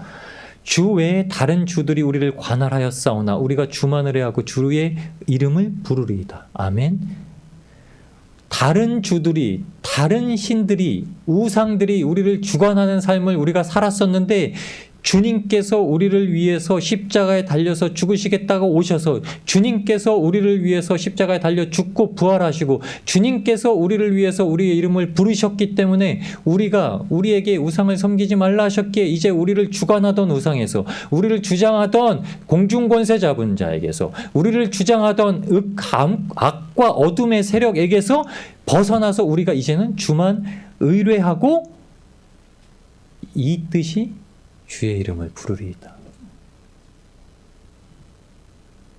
주 외에 다른 주들이 우리를 관할하였사오나 우리가 주만 의뢰하고 주의 이름을 부르리이다. 아멘. 다른 주들이, 다른 신들이, 우상들이 우리를 주관하는 삶을 우리가 살았었는데, 주님께서 우리를 위해서 십자가에 달려서 죽으시겠다고 오셔서, 주님께서 우리를 위해서 십자가에 달려 죽고 부활하시고, 주님께서 우리를 위해서 우리의 이름을 부르셨기 때문에 우리에게 우상을 섬기지 말라 하셨기에, 이제 우리를 주관하던 우상에서, 우리를 주장하던 공중권세 잡은 자에게서, 우리를 주장하던 악과 어둠의 세력에게서 벗어나서 우리가 이제는 주만 의뢰하고 이 뜻이 주의 이름을 부르리이다.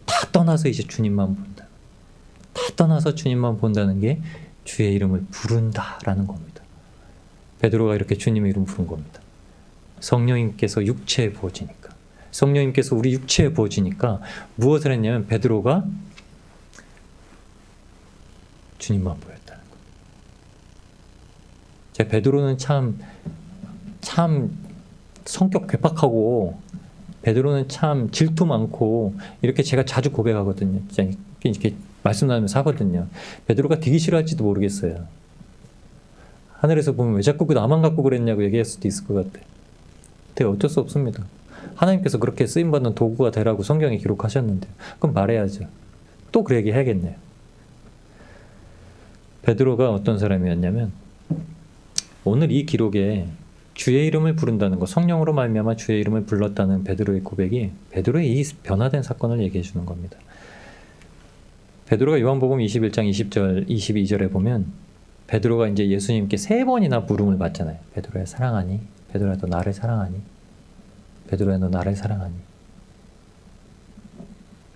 다 떠나서 이제 주님만 본다. 다 떠나서 주님만 본다는 게 주의 이름을 부른다라는 겁니다. 베드로가 이렇게 주님의 이름 부른 겁니다. 성령님께서 육체에 부어지니까, 성령님께서 우리 육체에 부어지니까 무엇을 했냐면 베드로가 주님만 보였다는 겁니다. 제 베드로는 참 성격 괴팍하고, 베드로는 참 질투 많고, 이렇게 제가 자주 고백하거든요. 이렇게 말씀 나누면서 하거든요. 베드로가 되게 싫어할지도 모르겠어요. 하늘에서 보면 왜 자꾸 나만 갖고 그랬냐고 얘기할 수도 있을 것 같아. 근데 어쩔 수 없습니다. 하나님께서 그렇게 쓰임받는 도구가 되라고 성경에 기록하셨는데, 그럼 말해야죠. 또 그 얘기 해야겠네요. 베드로가 어떤 사람이었냐면, 오늘 이 기록에 주의 이름을 부른다는 것, 성령으로 말미암아 주의 이름을 불렀다는 베드로의 고백이 베드로의 이 변화된 사건을 얘기해 주는 겁니다. 베드로가 요한복음 21장 20절, 22절에 보면 베드로가 이제 예수님께 3번이나 부름을 받잖아요. 베드로야 사랑하니? 베드로야 너 나를 사랑하니? 베드로야 너 나를 사랑하니?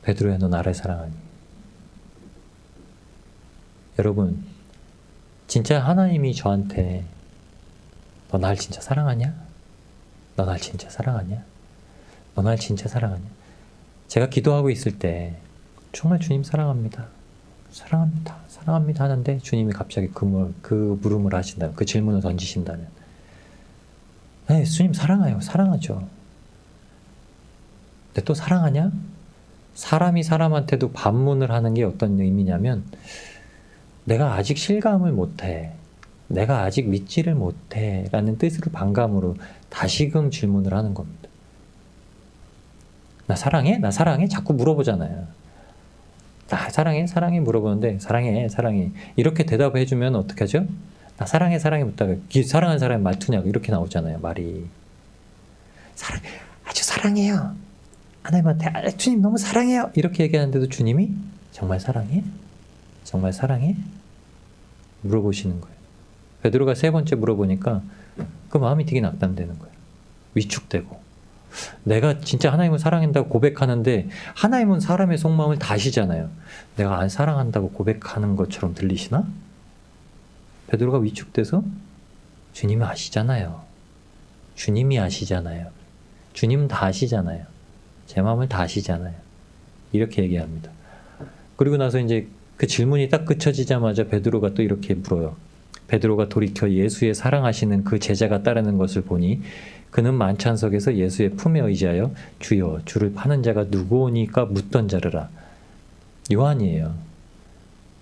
베드로야 너 나를 사랑하니? 여러분, 진짜 하나님이 저한테 너 날 진짜 사랑하냐? 너 날 진짜 사랑하냐? 너 날 진짜 사랑하냐? 제가 기도하고 있을 때 정말 주님 사랑합니다. 사랑합니다. 사랑합니다 하는데 주님이 갑자기 그 물음을 하신다면, 그 질문을 던지신다면, 네, 주님 사랑해요. 사랑하죠. 근데 또 사랑하냐? 사람이 사람한테도 반문을 하는 게 어떤 의미냐면, 내가 아직 실감을 못해, 내가 아직 믿지를 못해 라는 뜻으로 반감으로 다시금 질문을 하는 겁니다. 나 사랑해? 나 사랑해? 자꾸 물어보잖아요. 나 사랑해? 사랑해? 물어보는데 사랑해? 사랑해? 이렇게 대답해 주면 어떻게 하죠? 나 사랑해? 사랑해? 묻다가 사랑하는 사람의 말투냐고 이렇게 나오잖아요. 말이. 아주 사랑해요. 하나님한테 주님 너무 사랑해요. 이렇게 얘기하는데도 주님이 정말 사랑해? 정말 사랑해? 물어보시는 거예요. 베드로가 3번째 물어보니까 그 마음이 되게 낙담되는 거예요. 위축되고. 내가 진짜 하나님을 사랑한다고 고백하는데 하나님은 사람의 속마음을 다 아시잖아요. 내가 안 사랑한다고 고백하는 것처럼 들리시나? 베드로가 위축돼서 주님이 아시잖아요. 주님이 아시잖아요. 주님은 다 아시잖아요. 제 마음을 다 아시잖아요. 이렇게 얘기합니다. 그리고 나서 이제 그 질문이 딱 그쳐지자마자 베드로가 또 이렇게 물어요. 베드로가 돌이켜 예수의 사랑하시는 그 제자가 따르는 것을 보니 그는 만찬석에서 예수의 품에 의지하여 주여 주를 파는 자가 누구오니까 묻던 자르라. 요한이에요.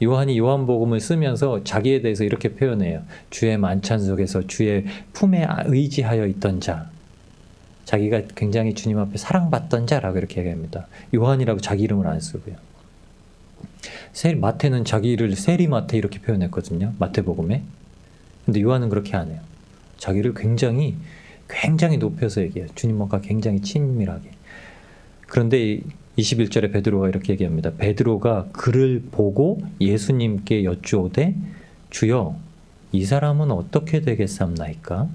요한이 요한복음을 쓰면서 자기에 대해서 이렇게 표현해요. 주의 만찬 속에서 주의 품에 의지하여 있던 자. 자기가 굉장히 주님 앞에 사랑받던 자라고 이렇게 얘기합니다. 요한이라고 자기 이름을 안 쓰고요. 마태는 자기를 세리마태 이렇게 표현했거든요. 마태복음에. 근데 요한은 그렇게 안 해요. 자기를 굉장히 높여서 얘기해요. 주님과 굉장히 친밀하게. 그런데 21절에 베드로가 이렇게 얘기합니다. 베드로가 그를 보고 예수님께 여쭈오되 주여 이 사람은 어떻게 되겠삼나이까?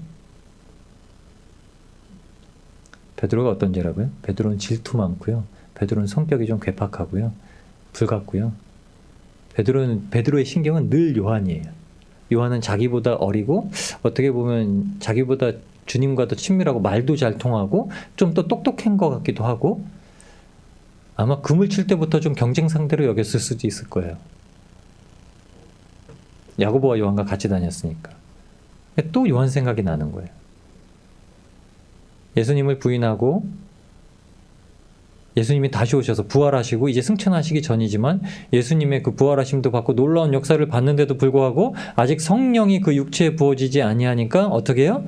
베드로가 어떤 죄라고요? 베드로는 질투 많고요. 베드로는 성격이 좀 괴팍하고요. 불같고요. 베드로의 신경은 늘 요한이에요. 요한은 자기보다 어리고 어떻게 보면 자기보다 주님과 더 친밀하고 말도 잘 통하고 좀 더 똑똑한 것 같기도 하고 아마 금을 칠 때부터 좀 경쟁 상대로 여겼을 수도 있을 거예요. 야고보와 요한과 같이 다녔으니까. 또 요한 생각이 나는 거예요. 예수님을 부인하고 예수님이 다시 오셔서 부활하시고 이제 승천하시기 전이지만 예수님의 그 부활하심도 받고 놀라운 역사를 받는데도 불구하고 아직 성령이 그 육체에 부어지지 아니하니까 어떻게 해요?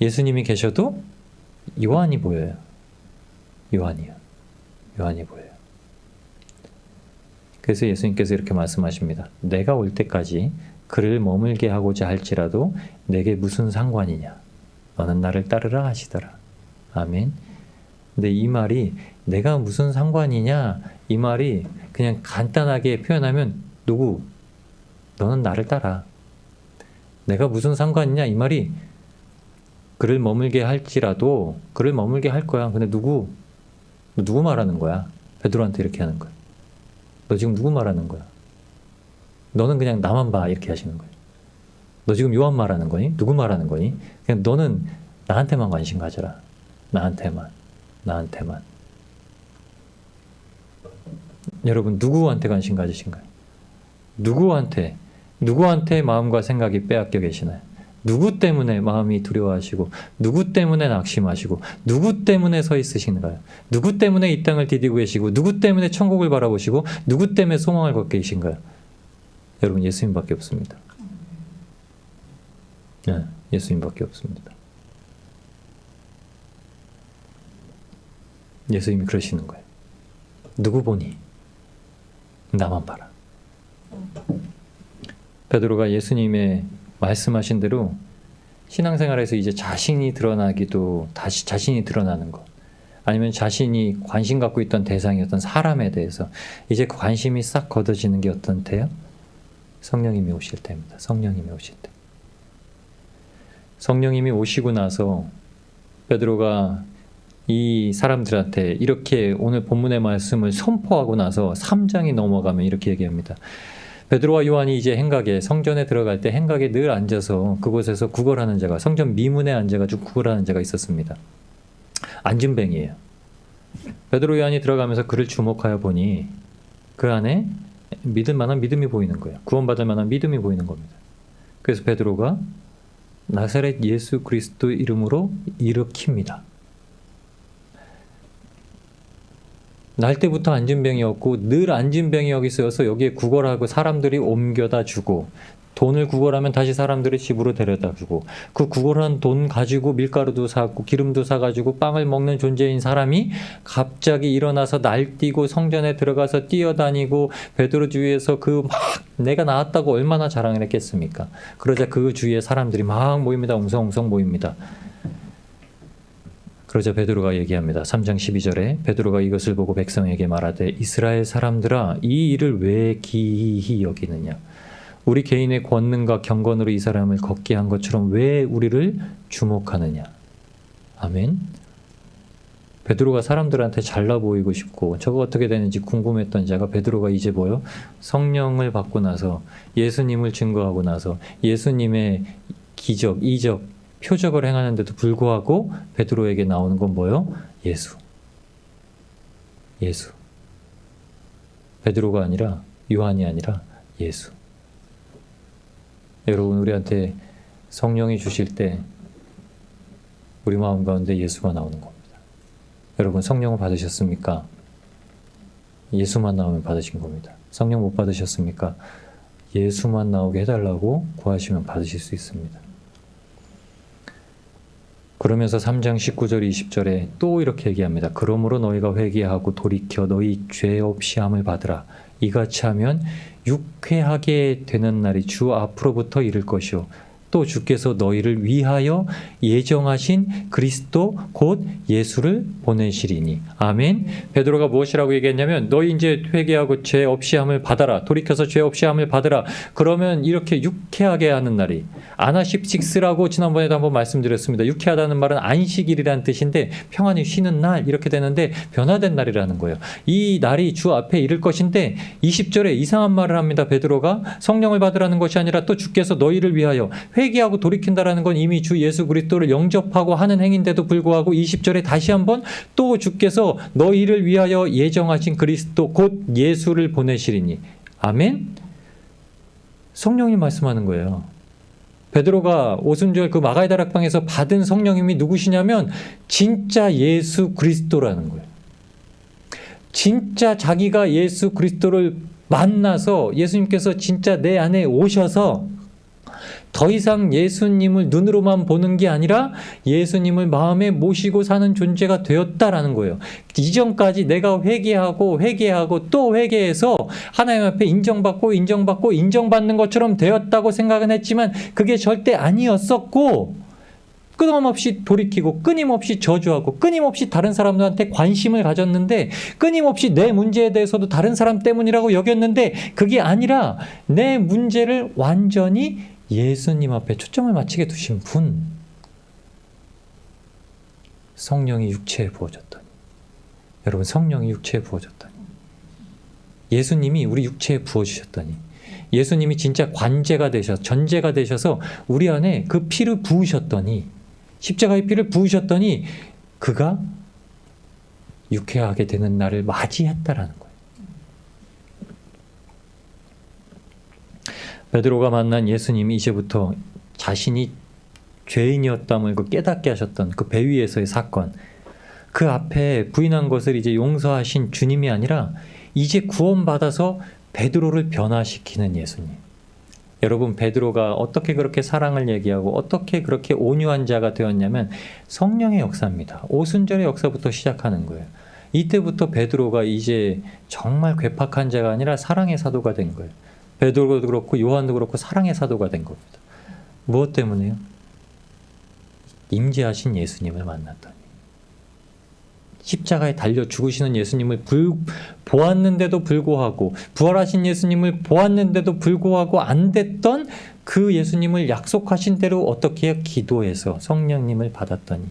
예수님이 계셔도 요한이 보여요. 요한이 보여요. 그래서 예수님께서 이렇게 말씀하십니다. 내가 올 때까지 그를 머물게 하고자 할지라도 내게 무슨 상관이냐? 너는 나를 따르라 하시더라. 아멘. 근데 이 말이 내가 무슨 상관이냐? 이 말이 그냥 간단하게 표현하면 누구? 너는 나를 따라. 내가 무슨 상관이냐? 이 말이 그를 머물게 할지라도 그를 머물게 할 거야. 근데 누구 말하는 거야? 베드로한테 이렇게 하는 거야. 너 지금 누구 말하는 거야? 너는 그냥 나만 봐 이렇게 하시는 거예요. 너 지금 요한 말하는 거니? 누구 말하는 거니? 그냥 너는 나한테만 관심 가져라. 나한테만. 여러분 누구한테 관심 가지신가요? 누구한테 마음과 생각이 빼앗겨 계시나요? 누구 때문에 마음이 두려워하시고 누구 때문에 낙심하시고 누구 때문에 서 있으신가요? 누구 때문에 이 땅을 디디고 계시고 누구 때문에 천국을 바라보시고 누구 때문에 소망을 걷고 계신가요? 여러분 예수님밖에 없습니다. 네, 예수님밖에 없습니다. 예수님이 그러시는 거예요. 누구 보니? 나만 봐라. 베드로가 예수님의 말씀하신 대로 신앙생활에서 이제 자신이 드러나기도 다시 자신이 드러나는 것 아니면 자신이 관심 갖고 있던 대상이었던 사람에 대해서 이제 그 관심이 싹 걷어지는 게 어떤 때요? 성령님이 오실 때입니다. 성령님이 오실 때. 성령님이 오시고 나서 베드로가 이 사람들한테 이렇게 오늘 본문의 말씀을 선포하고 나서 3장이 넘어가면 이렇게 얘기합니다. 베드로와 요한이 이제 행각에 성전에 들어갈 때 행각에 늘 앉아서 그곳에서 구걸하는 자가 성전 미문에 앉아가지고 구걸하는 자가 있었습니다. 안진뱅이에요. 베드로 요한이 들어가면서 그를 주목하여 보니 그 안에 믿을 만한 믿음이 보이는 거예요. 구원받을 만한 믿음이 보이는 겁니다. 그래서 베드로가 나사렛 예수 그리스도 이름으로 일으킵니다. 날 때부터 안진병이었고 늘 안진병이 여기 있어서 여기에 구걸하고 사람들이 옮겨다 주고 돈을 구걸하면 다시 사람들의 집으로 데려다 주고 그 구걸한 돈 가지고 밀가루도 사고 기름도 사가지고 빵을 먹는 존재인 사람이 갑자기 일어나서 날뛰고 성전에 들어가서 뛰어다니고 베드로 주위에서 그 막 내가 나왔다고 얼마나 자랑을 했겠습니까? 그러자 그 주위에 사람들이 막 모입니다. 웅성웅성 모입니다. 그러자 베드로가 얘기합니다. 3장 12절에 베드로가 이것을 보고 백성에게 말하되 이스라엘 사람들아 이 일을 왜 기이히 여기느냐 우리 개인의 권능과 경건으로 이 사람을 걷게 한 것처럼 왜 우리를 주목하느냐. 아멘. 베드로가 사람들한테 잘나 보이고 싶고 저거 어떻게 되는지 궁금했던 자가 베드로가 이제 뭐요? 성령을 받고 나서 예수님을 증거하고 나서 예수님의 기적, 이적, 표적을 행하는데도 불구하고 베드로에게 나오는 건 뭐요? 예수. 베드로가 아니라 요한이 아니라 예수. 여러분 우리한테 성령이 주실 때 우리 마음 가운데 예수가 나오는 겁니다. 여러분 성령을 받으셨습니까? 예수만 나오면 받으신 겁니다. 성령 못 받으셨습니까? 예수만 나오게 해달라고 구하시면 받으실 수 있습니다. 그러면서 3장 19절 20절에 또 이렇게 얘기합니다. 그러므로 너희가 회개하고 돌이켜 너희 죄 없이 함을 받으라. 이같이 하면 유쾌하게 되는 날이 주 앞으로부터 이를 것이요 또 주께서 너희를 위하여 예정하신 그리스도 곧 예수를 보내시리니. 아멘. 베드로가 무엇이라고 얘기했냐면 너희 이제 회개하고 죄 없이 함을 받아라. 돌이켜서 죄 없이 함을 받으라. 그러면 이렇게 유쾌하게 하는 날이 아나십식스라고 지난번에도 한번 말씀드렸습니다. 유쾌하다는 말은 안식일이라는 뜻인데 평안히 쉬는 날 이렇게 되는데 변화된 날이라는 거예요. 이 날이 주 앞에 이를 것인데 20절에 이상한 말을 합니다. 베드로가 성령을 받으라는 것이 아니라 또 주께서 너희를 위하여 회개하고 돌이킨다라는 건 이미 주 예수 그리스도를 영접하고 하는 행인데도 불구하고 20절에 다시 한번 또 주께서 너희를 위하여 예정하신 그리스도 곧 예수를 보내시리니. 아멘. 성령이 말씀하는 거예요. 베드로가 오순절 그 마가의 다락방에서 받은 성령님이 누구시냐면 진짜 예수 그리스도라는 거예요. 진짜 자기가 예수 그리스도를 만나서 예수님께서 진짜 내 안에 오셔서 더 이상 예수님을 눈으로만 보는 게 아니라 예수님을 마음에 모시고 사는 존재가 되었다라는 거예요. 이전까지 내가 회개하고 또 회개해서 하나님 앞에 인정받고 인정받는 것처럼 되었다고 생각은 했지만 그게 절대 아니었었고 끊임없이 돌이키고 끊임없이 저주하고 끊임없이 다른 사람들한테 관심을 가졌는데 끊임없이 내 문제에 대해서도 다른 사람 때문이라고 여겼는데 그게 아니라 내 문제를 완전히 예수님 앞에 초점을 맞추게 두신 분. 성령이 육체에 부어졌더니. 여러분 성령이 육체에 부어졌더니. 예수님이 우리 육체에 부어주셨더니. 예수님이 진짜 관제가 되셔서 전제가 되셔서 우리 안에 그 피를 부으셨더니 십자가의 피를 부으셨더니 그가 유쾌하게 되는 날을 맞이했다라는 거예요. 베드로가 만난 예수님이 이제부터 자신이 죄인이었다는 걸 깨닫게 하셨던 그 배 위에서의 사건, 그 앞에 부인한 것을 이제 용서하신 주님이 아니라 이제 구원받아서 베드로를 변화시키는 예수님. 여러분 베드로가 어떻게 그렇게 사랑을 얘기하고 어떻게 그렇게 온유한 자가 되었냐면 성령의 역사입니다. 오순절의 역사부터 시작하는 거예요. 이때부터 베드로가 이제 정말 괴팍한 자가 아니라 사랑의 사도가 된 거예요. 베드로도 그렇고 요한도 그렇고 사랑의 사도가 된 겁니다. 무엇 때문에요? 임재하신 예수님을 만났더니. 십자가에 달려 죽으시는 예수님을 보았는데도 불구하고 부활하신 예수님을 보았는데도 불구하고 안 됐던 그 예수님을 약속하신 대로 어떻게 해요? 기도해서 성령님을 받았더니.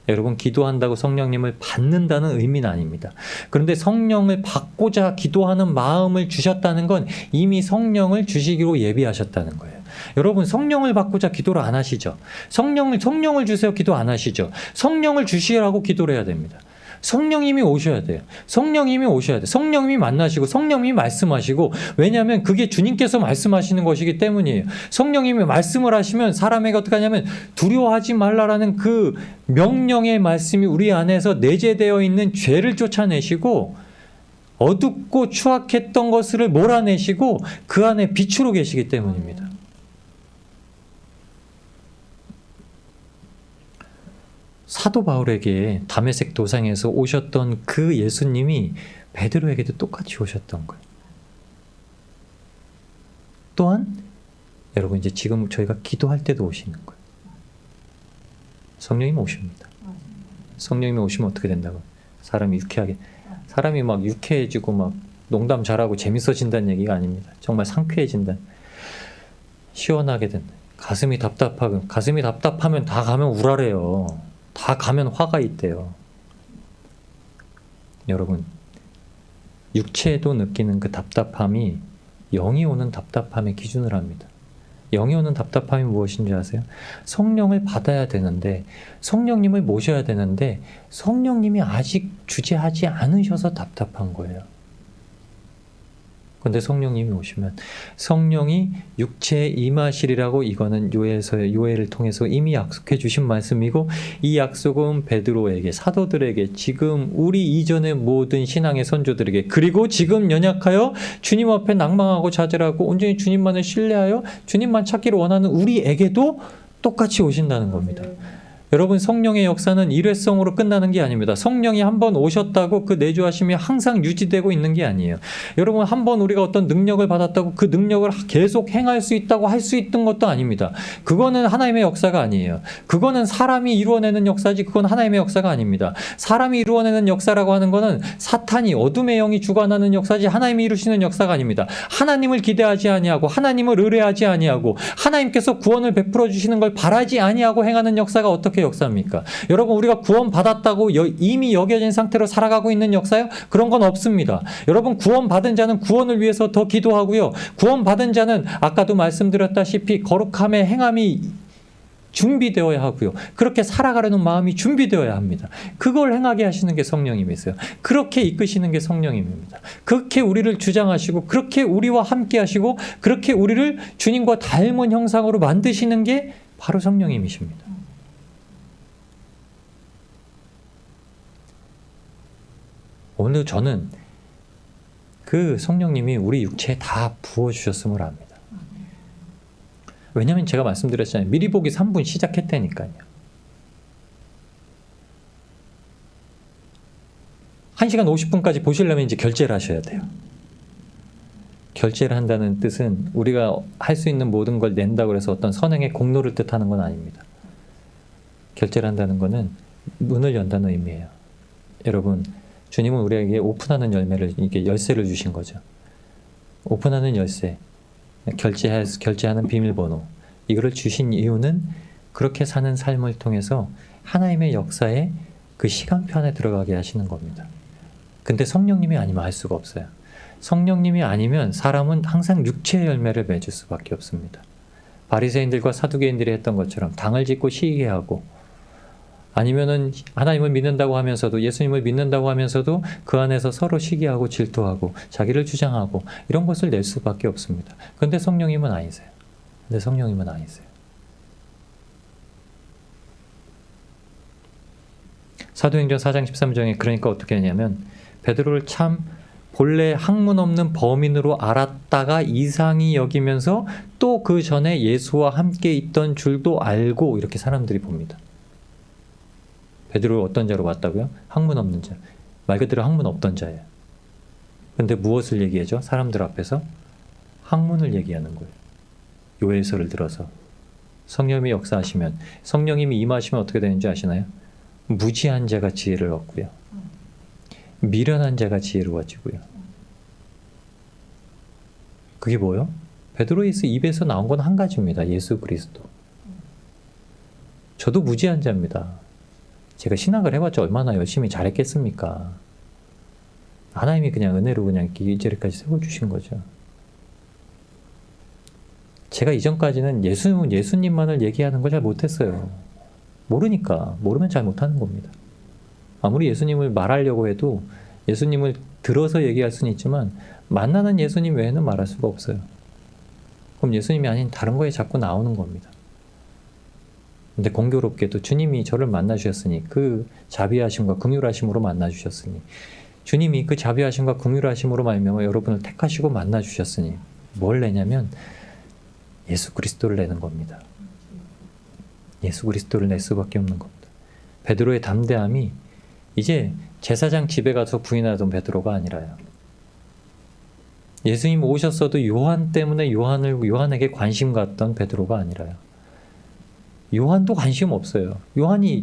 여러분 기도한다고 성령님을 받는다는 의미는 아닙니다. 그런데 성령을 받고자 기도하는 마음을 주셨다는 건 이미 성령을 주시기로 예비하셨다는 거예요. 여러분 성령을 받고자 기도를 안 하시죠? 성령을 주세요 기도 안 하시죠? 성령을 주시라고 기도를 해야 됩니다. 성령님이 오셔야 돼요. 성령님이 오셔야 돼요. 성령님이 만나시고 성령님이 말씀하시고 왜냐하면 그게 주님께서 말씀하시는 것이기 때문이에요. 성령님이 말씀을 하시면 사람에게 어떻게 하냐면 두려워하지 말라라는 그 명령의 말씀이 우리 안에서 내재되어 있는 죄를 쫓아내시고 어둡고 추악했던 것을 몰아내시고 그 안에 빛으로 계시기 때문입니다. 사도 바울에게 다메섹 도상에서 오셨던 그 예수님이 베드로에게도 똑같이 오셨던 거예요. 또한 여러분 이제 지금 저희가 기도할 때도 오시는 거예요. 성령님이 오십니다. 성령님이 오시면 어떻게 된다고? 사람이 막 유쾌해지고 막 농담 잘하고 재밌어진다는 얘기가 아닙니다. 정말 상쾌해진다. 시원하게 된다. 가슴이 답답하면 다 가면 우라래요. 다 가면 화가 있대요. 여러분 육체도 느끼는 그 답답함이 영이 오는 답답함의 기준을 합니다. 영이 오는 답답함이 무엇인지 아세요? 성령을 받아야 되는데 성령님을 모셔야 되는데 성령님이 아직 주재하지 않으셔서 답답한 거예요. 그런데 성령님이 오시면 성령이 육체에 임하시리라고 이거는 요엘을 통해서 이미 약속해 주신 말씀이고, 이 약속은 베드로에게, 사도들에게, 지금 우리 이전의 모든 신앙의 선조들에게, 그리고 지금 연약하여 주님 앞에 낭망하고 좌절하고 온전히 주님만을 신뢰하여 주님만 찾기를 원하는 우리에게도 똑같이 오신다는 겁니다. 여러분, 성령의 역사는 일회성으로 끝나는 게 아닙니다. 성령이 한번 오셨다고 그 내주하심이 항상 유지되고 있는 게 아니에요. 여러분, 한번 우리가 어떤 능력을 받았다고 그 능력을 계속 행할 수 있다고 할 수 있던 것도 아닙니다. 그거는 하나님의 역사가 아니에요. 그거는 사람이 이루어내는 역사지, 그건 하나님의 역사가 아닙니다. 사람이 이루어내는 역사라고 하는 거는 사탄이, 어둠의 영이 주관하는 역사지 하나님이 이루시는 역사가 아닙니다. 하나님을 기대하지 아니하고 하나님을 의뢰하지 아니하고 하나님께서 구원을 베풀어 주시는 걸 바라지 아니하고 행하는 역사가 어떻게 역사입니까? 여러분, 우리가 구원 받았다고 이미 여겨진 상태로 살아가고 있는 역사요? 그런 건 없습니다. 여러분, 구원 받은 자는 구원을 위해서 더 기도하고요. 구원 받은 자는 아까도 말씀드렸다시피 거룩함의 행함이 준비되어야 하고요. 그렇게 살아가려는 마음이 준비되어야 합니다. 그걸 행하게 하시는 게 성령님이세요. 그렇게 이끄시는 게 성령님입니다. 그렇게 우리를 주장하시고, 그렇게 우리와 함께 하시고, 그렇게 우리를 주님과 닮은 형상으로 만드시는 게 바로 성령님이십니다. 오늘 저는 그 성령님이 우리 육체에 다 부어주셨음을 압니다. 왜냐하면 제가 말씀드렸잖아요. 미리 보기 3분 시작했다니까요. 1시간 50분까지 보시려면 이제 결제를 하셔야 돼요. 결제를 한다는 뜻은 우리가 할 수 있는 모든 걸 낸다고 해서 어떤 선행의 공로를 뜻하는 건 아닙니다. 결제를 한다는 것은 문을 연다는 의미예요. 여러분, 주님은 우리에게 오픈하는 이게 열쇠를 주신 거죠. 오픈하는 열쇠, 결제하는 비밀번호, 이거를 주신 이유는 그렇게 사는 삶을 통해서 하나님의 역사에 그 시간편에 들어가게 하시는 겁니다. 근데 성령님이 아니면 할 수가 없어요. 성령님이 아니면 사람은 항상 육체의 열매를 맺을 수밖에 없습니다. 바리새인들과 사두개인들이 했던 것처럼 당을 짓고 시기하고, 아니면은 하나님을 믿는다고 하면서도, 예수님을 믿는다고 하면서도 그 안에서 서로 시기하고 질투하고 자기를 주장하고 이런 것을 낼 수밖에 없습니다. 그런데 성령님은 아니세요. 근데 성령님은 아니세요. 사도행전 4장 13장에 그러니까 어떻게 하냐면, 베드로를 참 본래 학문 없는 범인으로 알았다가 이상히 여기면서 또 그 전에 예수와 함께 있던 줄도 알고, 이렇게 사람들이 봅니다. 베드로를 어떤 자로 봤다고요? 학문 없는 자. 말 그대로 학문 없던 자예요. 그런데 무엇을 얘기하죠? 사람들 앞에서 학문을 얘기하는 거예요. 요엘서를 들어서. 성령님이 역사하시면, 성령님이 임하시면 어떻게 되는지 아시나요? 무지한 자가 지혜를 얻고요. 미련한 자가 지혜로워지고요. 그게 뭐요? 베드로의 입에서 나온 건 한 가지입니다. 예수 그리스도. 저도 무지한 자입니다. 제가 신학을 해봤자 얼마나 열심히 잘했겠습니까? 하나님이 그냥 은혜로 그냥 이 자리까지 세워주신 거죠. 제가 이전까지는 예수님만을 얘기하는 걸 잘 못했어요. 모르니까. 모르면 잘 못하는 겁니다. 아무리 예수님을 말하려고 해도 예수님을 들어서 얘기할 수는 있지만 만나는 예수님 외에는 말할 수가 없어요. 그럼 예수님이 아닌 다른 거에 자꾸 나오는 겁니다. 근데 공교롭게도 주님이 저를 만나주셨으니, 그 자비하심과 긍휼하심으로 만나주셨으니, 주님이 그 자비하심과 긍휼하심으로 말미암아 여러분을 택하시고 만나주셨으니 뭘 내냐면 예수 그리스도를 내는 겁니다. 예수 그리스도를 낼 수밖에 없는 겁니다. 베드로의 담대함이 이제 제사장 집에 가서 부인하던 베드로가 아니라요. 예수님 오셨어도 요한 때문에 요한에게 관심 갖던 베드로가 아니라요. 요한도 관심 없어요.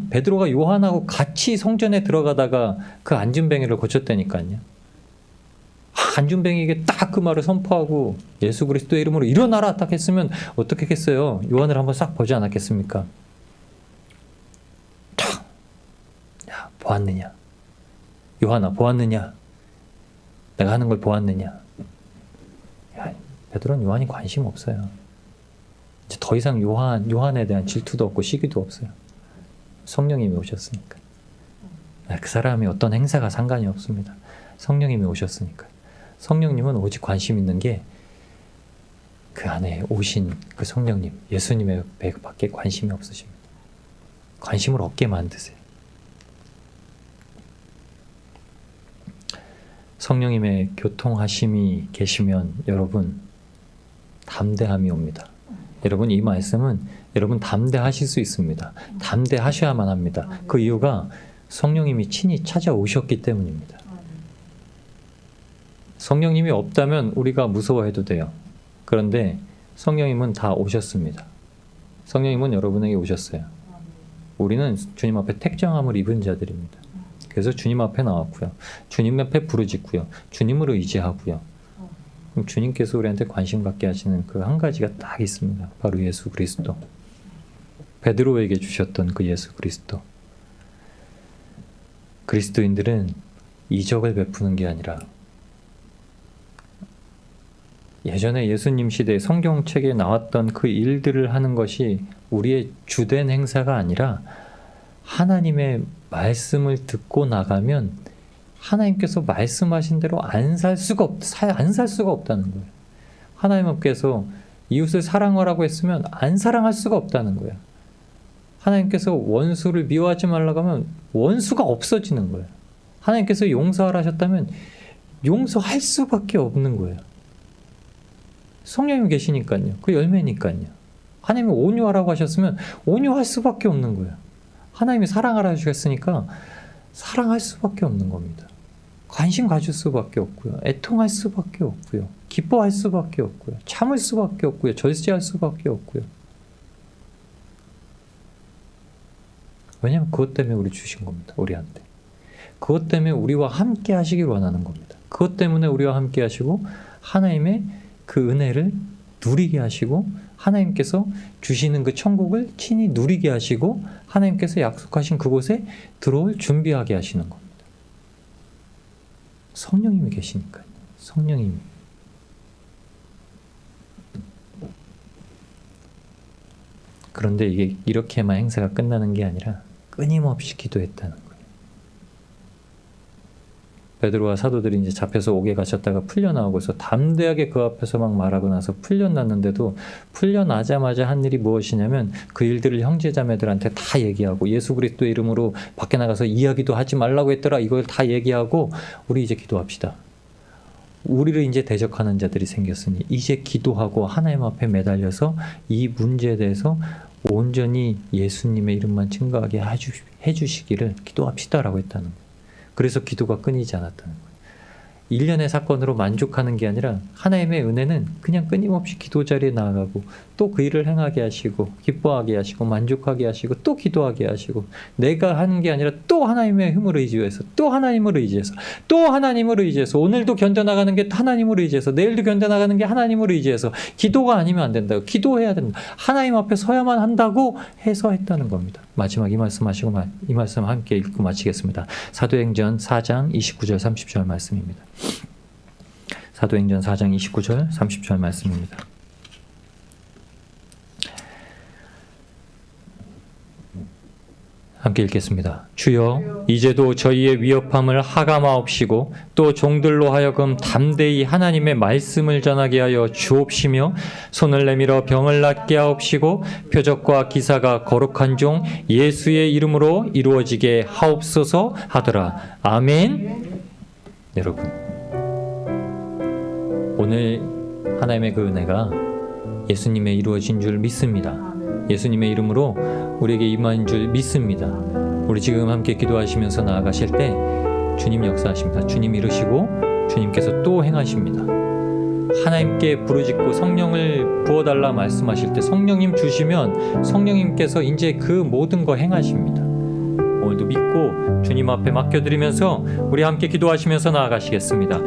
베드로가 요한하고 같이 성전에 들어가다가 그 안진뱅이를 고쳤다니까요. 안진뱅이에게 딱 그 말을 선포하고 예수 그리스도의 이름으로 일어나라 딱 했으면 어떻게 했겠어요? 요한을 한번 싹 보지 않았겠습니까? 야, 보았느냐? 요한아, 보았느냐? 내가 하는 걸 보았느냐? 야, 베드로는 요한이 관심 없어요. 이제 더 이상 요한에 대한 질투도 없고 시기도 없어요. 성령님이 오셨으니까. 그 사람이 어떤 행사가 상관이 없습니다. 성령님이 오셨으니까. 성령님은 오직 관심 있는 게 그 안에 오신 그 성령님, 예수님의 밖에 관심이 없으십니다. 관심을 얻게 만드세요. 성령님의 교통하심이 계시면 여러분 담대함이 옵니다. 여러분 이 말씀은 여러분 담대하실 수 있습니다. 담대하셔야만 합니다. 그 이유가 성령님이 친히 찾아오셨기 때문입니다. 성령님이 없다면 우리가 무서워해도 돼요. 그런데 성령님은 다 오셨습니다. 성령님은 여러분에게 오셨어요. 우리는 주님 앞에 택정함을 입은 자들입니다. 그래서 주님 앞에 나왔고요. 주님 앞에 부르짖고요. 주님을 의지하고요. 주님께서 우리한테 관심 갖게 하시는 그 한 가지가 딱 있습니다. 바로 예수 그리스도. 베드로에게 주셨던 그 예수 그리스도. 그리스도인들은 이적을 베푸는 게 아니라 예전에 예수님 시대에 성경책에 나왔던 그 일들을 하는 것이 우리의 주된 행사가 아니라 하나님의 말씀을 듣고 나가면 하나님께서 말씀하신 대로 안 살 수가 없다는 거예요. 하나님께서 이웃을 사랑하라고 했으면 안 사랑할 수가 없다는 거예요. 하나님께서 원수를 미워하지 말라고 하면 원수가 없어지는 거예요. 하나님께서 용서하라 하셨다면 용서할 수밖에 없는 거예요. 성령님이 계시니까요. 그 열매니까요. 하나님이 온유하라고 하셨으면 온유할 수밖에 없는 거예요. 하나님이 사랑하라 하셨으니까 사랑할 수밖에 없는 겁니다. 관심 가질 수밖에 없고요. 애통할 수밖에 없고요. 기뻐할 수밖에 없고요. 참을 수밖에 없고요. 절제할 수밖에 없고요. 왜냐하면 그것 때문에 우리 주신 겁니다. 우리한테. 그것 때문에 우리와 함께 하시길 원하는 겁니다. 그것 때문에 우리와 함께 하시고 하나님의 그 은혜를 누리게 하시고 하나님께서 주시는 그 천국을 친히 누리게 하시고 하나님께서 약속하신 그곳에 들어올 준비하게 하시는 겁니다. 성령님이 계시니까요. 성령님이. 그런데 이게 이렇게만 행사가 끝나는 게 아니라 끊임없이 기도했다는 거예요. 베드로와 사도들이 이제 잡혀서 옥에 갇혔다가 풀려나오고서 담대하게 그 앞에서 막 말하고 나서 풀려났는데도 풀려나자마자 한 일이 무엇이냐면 그 일들을 형제자매들한테 다 얘기하고 예수 그리스도의 이름으로 밖에 나가서 이야기도 하지 말라고 했더라. 이걸 다 얘기하고 우리 이제 기도합시다. 우리를 이제 대적하는 자들이 생겼으니 이제 기도하고 하나님 앞에 매달려서 이 문제에 대해서 온전히 예수님의 이름만 증거하게 해주시기를 기도합시다라고 했다는 거예요. 그래서 기도가 끊이지 않았다는 거예요. 일련의 사건으로 만족하는 게 아니라 하나님의 은혜는 그냥 끊임없이 기도 자리에 나아가고 또 그 일을 행하게 하시고 기뻐하게 하시고 만족하게 하시고 또 기도하게 하시고 내가 하는 게 아니라 또 하나님의 힘을 의지해서 또 하나님을 의지해서 또 하나님을 의지해서 오늘도 견뎌나가는 게 하나님을 의지해서 내일도 견뎌나가는 게 하나님을 의지해서 기도가 아니면 안 된다고 기도해야 된다. 하나님 앞에 서야만 한다고 해서 했다는 겁니다. 마지막 이 말씀 하시고 이 말씀 함께 읽고 마치겠습니다. 사도행전 4장 29절 30절 말씀입니다. 사도행전 4장 29절 30절 말씀입니다. 함께 읽겠습니다. 주여 이제도 저희의 위협함을 하감하옵시고 또 종들로 하여금 담대히 하나님의 말씀을 전하게 하여 주옵시며 손을 내밀어 병을 낫게 하옵시고 표적과 기사가 거룩한 종 예수의 이름으로 이루어지게 하옵소서 하더라. 아멘. 여러분 오늘 하나님의 그 은혜가 예수님의 이루어진 줄 믿습니다. 예수님의 이름으로 우리에게 임한 줄 믿습니다. 우리 지금 함께 기도하시면서 나아가실 때 주님 역사하십니다. 주님 이루시고 주님께서 또 행하십니다. 하나님께 부르짖고 성령을 부어달라 말씀하실 때 성령님 주시면 성령님께서 이제 그 모든 거 행하십니다. 오늘도 믿고 주님 앞에 맡겨드리면서 우리 함께 기도하시면서 나아가시겠습니다.